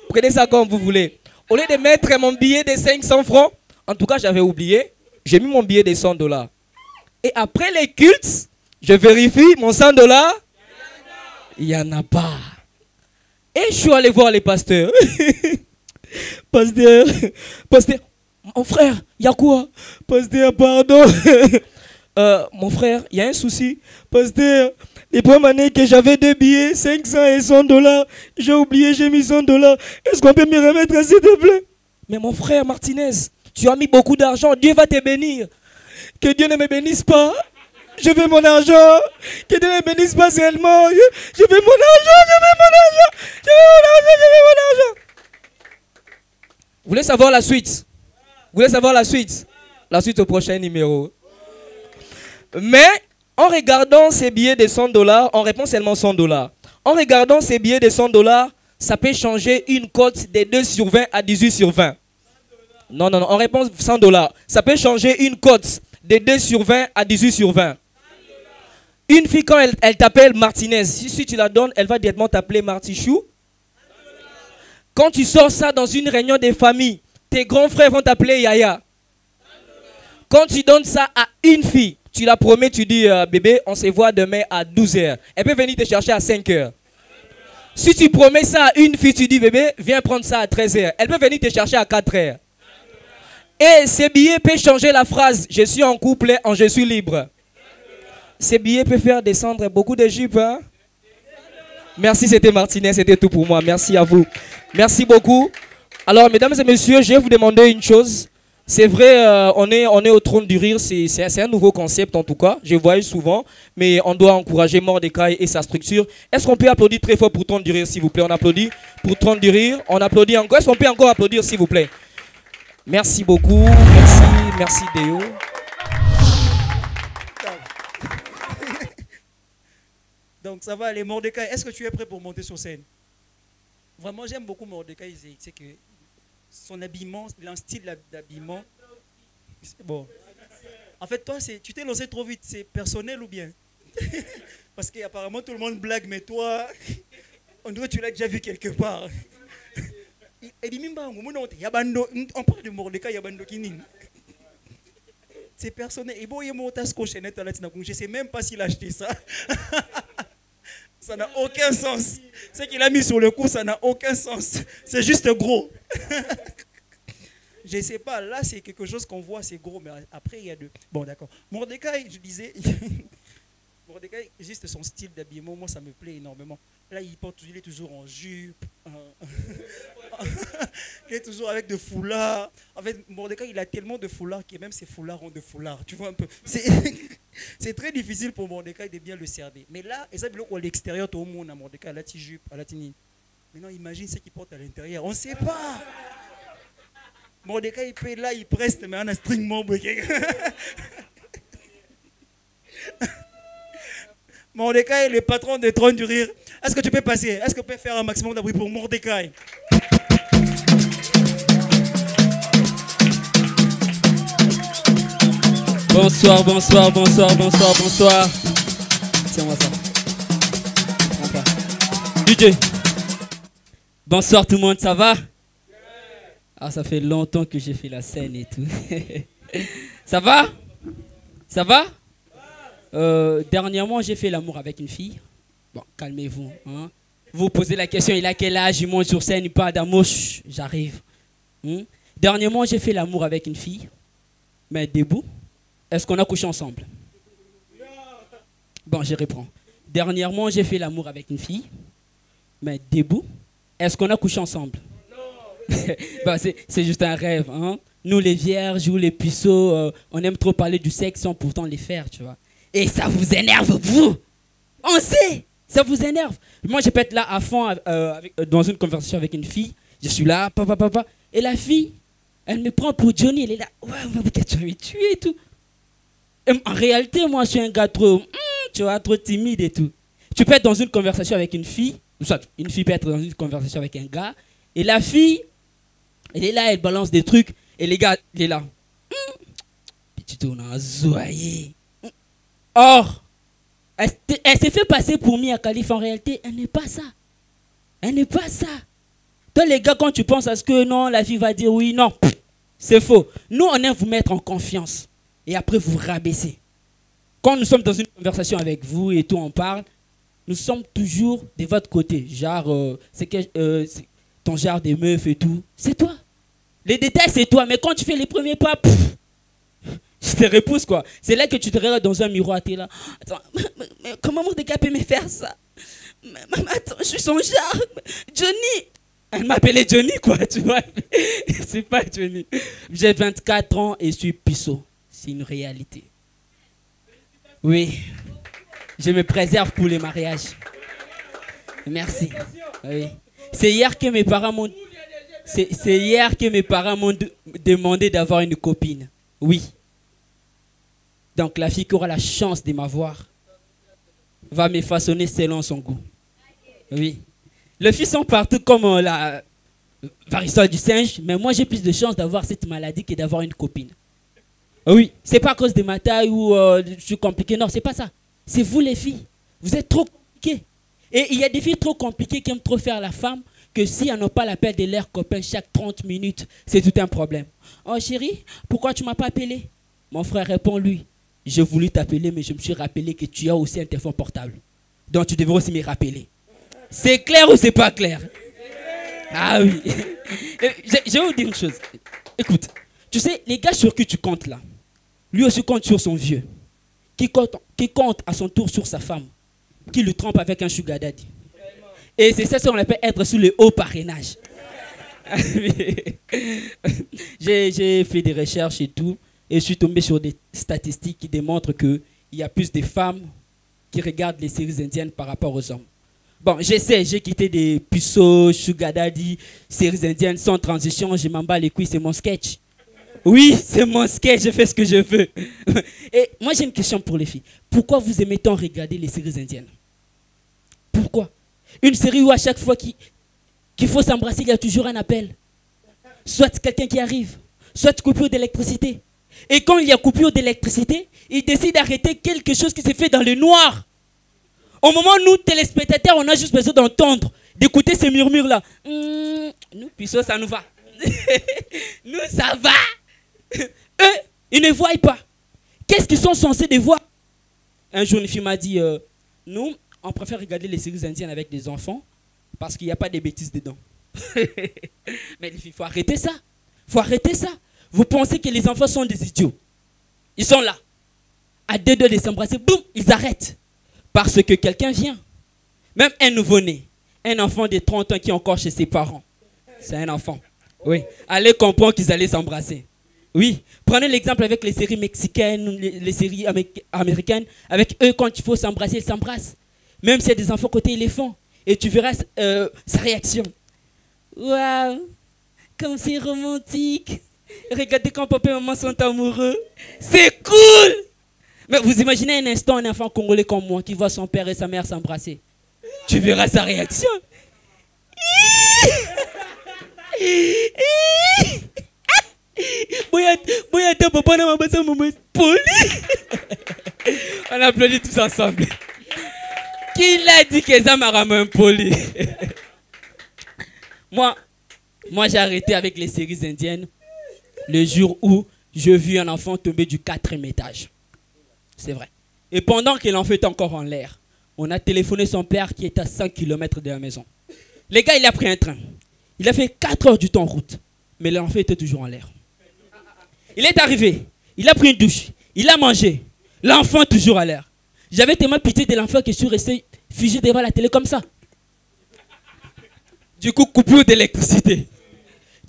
Prenez ça comme vous voulez. Au lieu de mettre mon billet de 500 francs, en tout cas, j'avais oublié, j'ai mis mon billet de 100 $. Et après les cultes, je vérifie mon 100 $. Il n'y en a pas. Et je suis allé voir les pasteurs. Pasteur, mon frère, il y a quoi? Pasteur, pardon. Mon frère, il y a un souci. Pasteur, les premières années que j'avais 2 billets, 500 et 100 $, j'ai oublié, j'ai mis 100 $. Est-ce qu'on peut me remettre, s'il te plaît? Mais mon frère Martinez, tu as mis beaucoup d'argent, Dieu va te bénir. Que Dieu ne me bénisse pas. Je veux mon argent. Que Dieu ne me bénisse pas seulement. Je veux mon argent, je veux mon argent. Je veux mon argent, je veux mon argent. Vous voulez savoir la suite? Vous voulez savoir la suite? La suite au prochain numéro. Mais en regardant ces billets de 100 $, on répond seulement 100 $. En regardant ces billets de 100 $, ça peut changer une cote de 2 sur 20 à 18 sur 20. Non, on répond 100 $. Ça peut changer une cote de 2 sur 20 à 18 sur 20. Une fille, quand elle t'appelle Martinez, si tu la donnes, elle va directement t'appeler Martichou. Quand tu sors ça dans une réunion de famille, tes grands frères vont t'appeler Yaya. Quand tu donnes ça à une fille, tu la promets, tu dis, bébé, on se voit demain à 12 h. Elle peut venir te chercher à 5 h. Si tu promets ça à une fille, tu dis, bébé, viens prendre ça à 13 h. Elle peut venir te chercher à 4 h. Et ces billets peuvent changer la phrase, je suis en couple, je suis libre. Ces billets peuvent faire descendre beaucoup de jupes. Hein? Merci, c'était Martinez, c'était tout pour moi. Merci à vous. Merci beaucoup. Alors, mesdames et messieurs, je vais vous demander une chose. C'est vrai, on est au trône du rire, c'est un nouveau concept en tout cas, je vois souvent, mais on doit encourager Mordecai et sa structure. Est-ce qu'on peut applaudir très fort pour trône du rire, s'il vous plaît? On applaudit pour trône du rire, on applaudit encore. Est-ce qu'on peut encore applaudir, s'il vous plaît? Merci beaucoup, merci Déo. Donc ça va aller, Mordecai, est-ce que tu es prêt pour monter sur scène? Vraiment, j'aime beaucoup Mordecai, c'est que son habillement, un style d'habillement. Bon. En fait, toi, tu t'es lancé trop vite. C'est personnel ou bien? Parce qu'apparemment, tout le monde blague, mais toi, on dirait que tu l'as déjà vu quelque part. On parle de Mordecai, Yabando Kining. C'est personnel. Et bon, il y a mon tasco chez Net, je ne sais même pas s'il a acheté ça. Ça n'a aucun sens. Ce qu'il a mis sur le coup, ça n'a aucun sens. C'est juste gros. Je ne sais pas, là c'est quelque chose qu'on voit, c'est gros, mais après il y a deux. Bon, d'accord. Mordecai, je disais, Mordecai, juste son style d'habillement, moi ça me plaît énormément. Là, il est toujours en jupe. Il est toujours avec de foulards. En fait, Mordecai, il a tellement de foulards que même ses foulards ont de foulards. Tu vois un peu. C'est très difficile pour Mordecai de bien le servir. Mais là, et ça, à l'extérieur, tout le monde a Mordecai, à la petite jupe, à la tini. Maintenant, imagine ce qu'il porte à l'intérieur. On ne sait pas. Mordecai, il peut là, il preste, mais on a string membre. Mordecai, le patron des trônes du rire. Est-ce que tu peux passer? Est-ce que tu peux faire un maximum de bruit pour Mordecai? Bonsoir, bonsoir, bonsoir, bonsoir, bonsoir. Tiens-moi ça. Prends pas. DJ. Bonsoir tout le monde, ça va? Ah, ça fait longtemps que j'ai fait la scène et tout. Ça va? Ça va? Dernièrement, j'ai fait l'amour avec une fille. Bon, calmez-vous. Hein? Vous posez la question, il a quel âge? Il monte sur scène, il parle d'amour. J'arrive. Dernièrement, j'ai fait l'amour avec une fille. Mais debout. Est-ce qu'on a couché ensemble? Bon, je reprends. Dernièrement, j'ai fait l'amour avec une fille. Mais debout. Est-ce qu'on a couché ensemble? Bah, c'est juste un rêve. Hein? Nous, les vierges ou les puceaux, on aime trop parler du sexe sans pourtant les faire, tu vois. Et ça vous énerve, vous? On sait, ça vous énerve. Moi, je peux être là à fond dans une conversation avec une fille. Je suis là, papa. Et la fille, elle me prend pour Johnny. Elle est là, ouais, tu vas me tuer et tout. Et en réalité, moi, je suis un gars trop, tu vois, trop timide et tout. Tu peux être dans une conversation avec une fille, soit une fille peut être dans une conversation avec un gars, et la fille, elle est là, elle balance des trucs, et les gars, il est là. Petit tourne en zoyer. Or, elle s'est fait passer pour Mia Khalifa. En réalité, elle n'est pas ça. Elle n'est pas ça. Toi, les gars, quand tu penses à ce que non, la fille va dire oui, non, c'est faux. Nous, on aime vous mettre en confiance. Et après, vous rabaisser. Quand nous sommes dans une conversation avec vous et tout, on parle, nous sommes toujours de votre côté. Genre, c'est ton genre des meufs et tout. C'est toi. Les détails, c'est toi. Mais quand tu fais les premiers pas, je te repousse, quoi. C'est là que tu te regardes dans un miroir, tu es là. Attends, mais comment Mordecai peut me faire ça? Attends, je suis son genre. Johnny. Elle m'appelait Johnny, quoi, tu vois. C'est pas Johnny. J'ai 24 ans et je suis puceau. C'est une réalité. Oui. Je me préserve pour les mariages. Merci. Oui. C'est hier que mes parents m'ont... C'est hier que mes parents m'ont demandé d'avoir une copine. Oui. Donc la fille qui aura la chance de m'avoir va me façonner selon son goût. Oui. Les filles sont partout comme la varicelle du singe, mais moi j'ai plus de chance d'avoir cette maladie que d'avoir une copine. Oui. C'est pas à cause de ma taille ou je suis compliqué. Non, c'est pas ça. C'est vous les filles. Vous êtes trop compliquées. Et il y a des filles trop compliquées qui aiment trop faire la femme, que si elles n'ont pas l'appel de leur copain chaque 30 minutes, c'est tout un problème. Oh chérie, pourquoi tu ne m'as pas appelé? Mon frère répond lui. J'ai voulu t'appeler, mais je me suis rappelé que tu as aussi un téléphone portable. Donc tu devrais aussi me rappeler. C'est clair ou c'est pas clair? Ah oui. Je vais vous dire une chose. Écoute, tu sais, les gars sur qui tu comptes là, lui aussi compte sur son vieux, qui compte à son tour sur sa femme, qui le trompe avec un sugar daddy. Et c'est ça qu'on appelle être sous le haut parrainage. J'ai fait des recherches et tout, et je suis tombé sur des statistiques qui démontrent qu'il y a plus de femmes qui regardent les séries indiennes par rapport aux hommes. Bon, j'essaie, j'ai quitté des puceaux, sugar daddy, séries indiennes sans transition, je m'en bats les couilles, c'est mon sketch. Oui, c'est mon sketch, je fais ce que je veux. Et moi j'ai une question pour les filles. Pourquoi vous aimez tant regarder les séries indiennes? Pourquoi? Une série où à chaque fois qu'il faut s'embrasser, il y a toujours un appel. Soit quelqu'un qui arrive, soit coupure d'électricité. Et quand il y a coupure d'électricité, il décide d'arrêter quelque chose qui s'est fait dans le noir. Au moment où nous, téléspectateurs, on a juste besoin d'entendre, d'écouter ces murmures-là. Nous, puissions, ça nous va. Nous, ça va. Eux, ils ne voient pas. Qu'est-ce qu'ils sont censés de voir? Un jour, une fille m'a dit, nous, on préfère regarder les séries indiennes avec des enfants parce qu'il n'y a pas de bêtises dedans. Mais il faut arrêter ça. Il faut arrêter ça. Vous pensez que les enfants sont des idiots? Ils sont là. À deux doigts de s'embrasser, boum, ils arrêtent. Parce que quelqu'un vient. Même un nouveau-né. Un enfant de 30 ans qui est encore chez ses parents. C'est un enfant. Oui. Allez comprendre qu'ils allaient s'embrasser. Oui. Prenez l'exemple avec les séries mexicaines, les séries américaines. Avec eux, quand il faut s'embrasser, ils s'embrassent. Même s'il y a des enfants côté éléphant. Et tu verras sa réaction. Waouh, comme c'est romantique. Regardez quand papa et maman sont amoureux. C'est cool. Mais vous imaginez un instant un enfant congolais comme moi qui voit son père et sa mère s'embrasser. Tu verras sa réaction. On applaudit tous ensemble. Qui l'a dit que ça m'a ramené un poli? Moi j'ai arrêté avec les séries indiennes le jour où je vis un enfant tomber du 4e étage. C'est vrai. Et pendant que l'enfant était encore en l'air, on a téléphoné son père qui est à 5 km de la maison. Le gars, il a pris un train. Il a fait 4 heures du temps en route. Mais l'enfant était toujours en l'air. Il est arrivé. Il a pris une douche. Il a mangé. L'enfant toujours à l'air. J'avais tellement pitié de l'enfant que je suis resté figé devant la télé comme ça. Du coup, coupure d'électricité.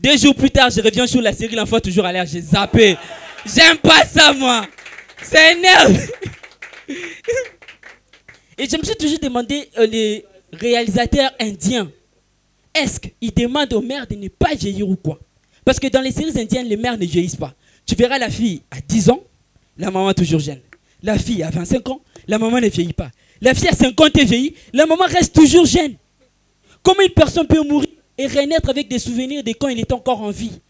2 jours plus tard, je reviens sur la série L'enfant toujours à l'air. J'ai zappé. J'aime pas ça, moi. Ça énerve. Et je me suis toujours demandé, les réalisateurs indiens, est-ce qu'ils demandent aux mères de ne pas vieillir ou quoi? Parce que dans les séries indiennes, les mères ne vieillissent pas. Tu verras la fille à 10 ans, la maman toujours jeune. La fille à 25 ans, la maman ne vieillit pas. La fille à 50 ans vieillit, la maman reste toujours jeune. Comment une personne peut mourir et renaître avec des souvenirs de quand il est encore en vie?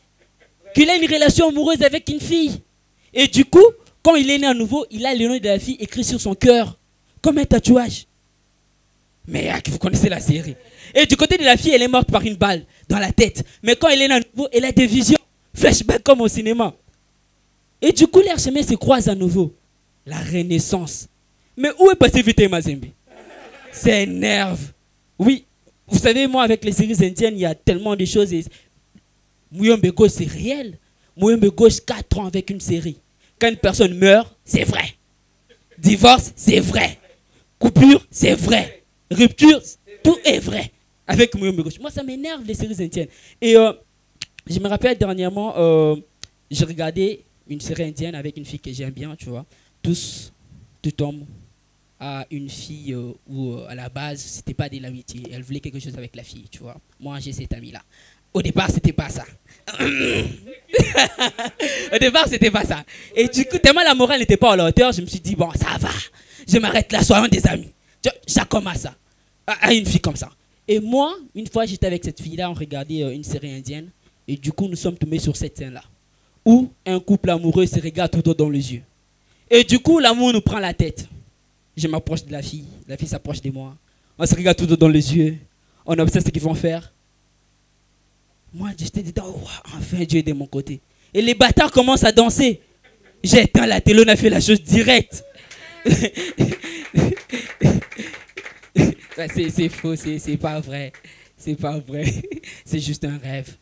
Qu'il a une relation amoureuse avec une fille. Et du coup, quand il est né à nouveau, il a le nom de la fille écrit sur son cœur, comme un tatouage. Mais vous connaissez la série. Et du côté de la fille, elle est morte par une balle dans la tête. Mais quand elle est né à nouveau, elle a des visions, flashback comme au cinéma. Et du coup, leurs chemins se croisent à nouveau. La renaissance. Mais où est passé Vite Mazembe? C'est énerve. Oui, vous savez, moi, avec les séries indiennes, il y a tellement de choses. Mouyombe Gauche, c'est réel. Mouyombe Gauche, 4 ans avec une série. Quand une personne meurt, c'est vrai. Divorce, c'est vrai. Coupure, c'est vrai. Rupture, tout est vrai. Avec Mouyombe Gauche. Moi, ça m'énerve, les séries indiennes. Et je me rappelle dernièrement, j'ai regardé une série indienne avec une fille que j'aime bien, tu vois. Tout homme a une fille où à la base, c'était pas de l'amitié. Elle voulait quelque chose avec la fille, tu vois. Moi, j'ai cet ami-là. Au départ, c'était pas ça. Au départ, c'était pas ça. Et du coup, tellement la morale n'était pas à la hauteur, je me suis dit, bon, ça va. Je m'arrête là, soyons des amis. Ça commence ça. À une fille comme ça. Et moi, une fois, j'étais avec cette fille-là, on regardait une série indienne. Et du coup, nous sommes tombés sur cette scène-là. Où un couple amoureux se regarde tout droit dans les yeux. Et du coup, l'amour nous prend la tête. Je m'approche de la fille s'approche de moi. On se regarde tout droit dans les yeux. On observe ce qu'ils vont faire. Moi, j'étais dedans, oh, enfin Dieu est de mon côté. Et les bâtards commencent à danser. J'ai éteint la télé, on a fait la chose directe. C'est faux, c'est pas vrai. C'est pas vrai. C'est juste un rêve.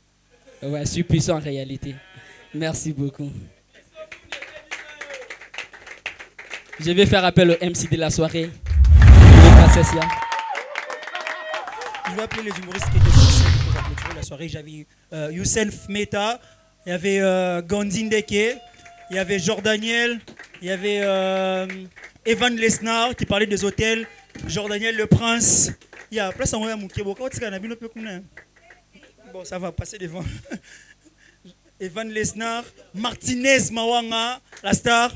Ouais, je suis puissant en réalité. Merci beaucoup. Je vais faire appel au MC de la soirée. Je vais appeler les humoristes qui étaient sur pour applaudir la soirée. J'avais Youssef Meta, il y avait Gandhi Ndeke, il y avait Jordaniel, il y avait Evan Lesnar qui parlait des hôtels, Jordaniel le Prince. Il y a place en moyen Moukebo. Bon, ça va passer devant. Evan Lesnar, Martinez Mawanga, la star.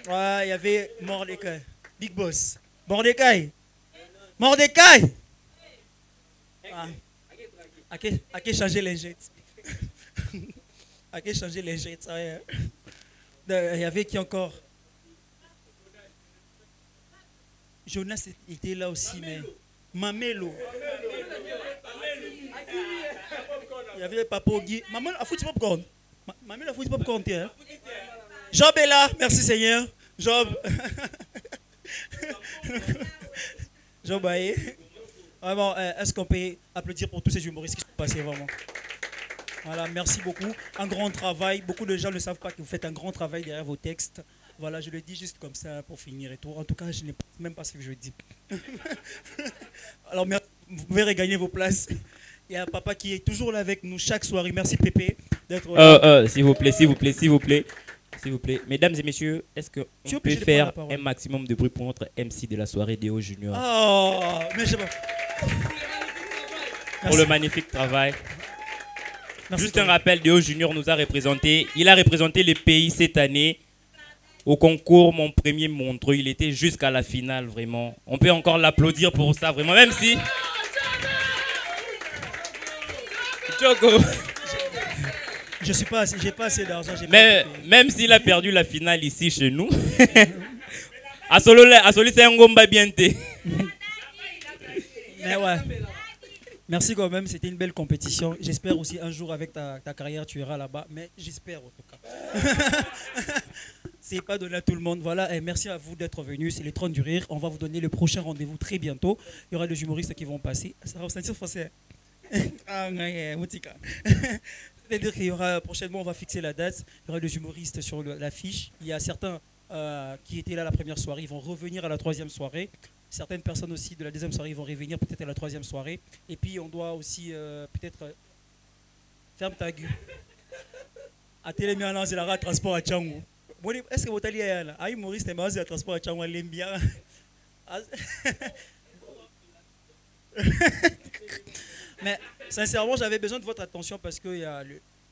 Ouais, il y avait Mordecai, Big Boss. Mordecai. Ah. À qui changer les jets? À qui changer les jets? Il y avait qui encore? Jonas était là aussi, mais Mamelo. Il y avait Papogi. Maman a foutu popcorn. Mamelo a foutu popcorn. Job est là, merci Seigneur. Job. Job Aye. Vraiment, est-ce qu'on peut applaudir pour tous ces humoristes qui sont passés vraiment? Voilà, merci beaucoup. Un grand travail. Beaucoup de gens ne savent pas que vous faites un grand travail derrière vos textes. Voilà, je le dis juste comme ça pour finir et tout. En tout cas, je n'ai même pas ce que je dis. Alors, vous pouvez regagner vos places. Il y a papa qui est toujours là avec nous chaque soirée. Merci Pépé d'être là. S'il vous plaît. S'il vous plaît, mesdames et messieurs, est-ce qu'on peut faire un maximum de bruit pour notre MC de la soirée, Déo Junior? Oh, mais je sais pas. Pour le magnifique travail. Merci. Juste un rappel, Déo Junior nous a représenté. Il a représenté le pays cette année au concours, mon premier Montreux. Il était jusqu'à la finale, vraiment. On peut encore l'applaudir pour ça, vraiment, même si... Choco. Je suis pas, j'ai pas assez d'argent. Mais même s'il a perdu la finale ici chez nous, Asolo c'est un gomba bien té. Mais ouais. Merci quand même, c'était une belle compétition. J'espère aussi un jour avec ta carrière tu iras là-bas, mais j'espère en tout cas. C'est pas donné à tout le monde. Voilà, et merci à vous d'être venus. C'est les Trônes du Rire. On va vous donner le prochain rendez-vous très bientôt. Il y aura des humoristes qui vont passer. Ça va sentir français. C'est-à-dire qu'il y aura prochainement, on va fixer la date. Il y aura des humoristes sur l'affiche. Il y a certains qui étaient là la première soirée, ils vont revenir à la troisième soirée. Certaines personnes aussi de la deuxième soirée vont revenir peut-être à la troisième soirée. Et puis on doit aussi peut-être ferme ta gueule. À Télémianan, c'est la transport à Tchangou. Est-ce que vous allez là? Ah, humoriste et maman, transport à Tchangou, elle aime bien. Mais sincèrement, j'avais besoin de votre attention parce qu'il y a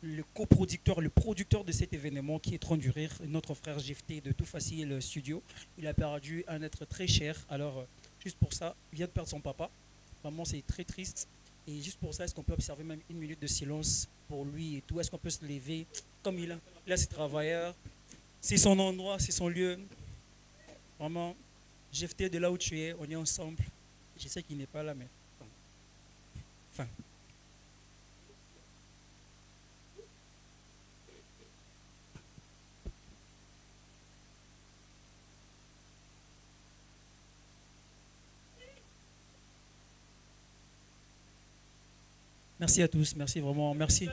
le coproducteur, le producteur de cet événement qui est Trône du Rire, notre frère GFT de Tout Facile Studio. Il a perdu un être très cher. Alors, juste pour ça, il vient de perdre son papa. Vraiment, c'est très triste. Et juste pour ça, est-ce qu'on peut observer même une minute de silence pour lui et tout? Est-ce qu'on peut se lever comme il a? Là, c'est travailleur. C'est son endroit, c'est son lieu. Vraiment, GFT, de là où tu es, on est ensemble. Je sais qu'il n'est pas là, mais... Enfin. Merci à tous, merci vraiment, merci.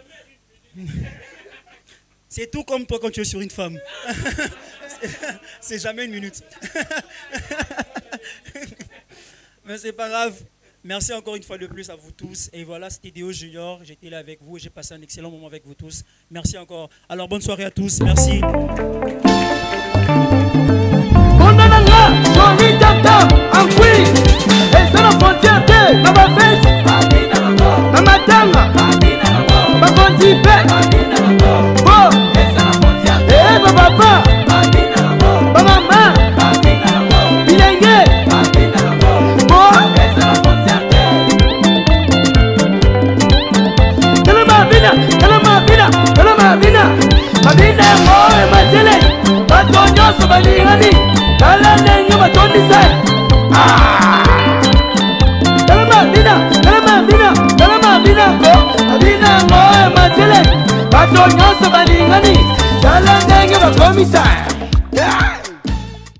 C'est tout comme toi quand tu es sur une femme. C'est jamais une minute. Mais c'est pas grave. Merci encore une fois de plus à vous tous. Et voilà, c'était Déo Junior. J'étais là avec vous et j'ai passé un excellent moment avec vous tous. Merci encore. Alors, bonne soirée à tous. Merci. Bato nyonso balingani, tala ndenge bakomisa.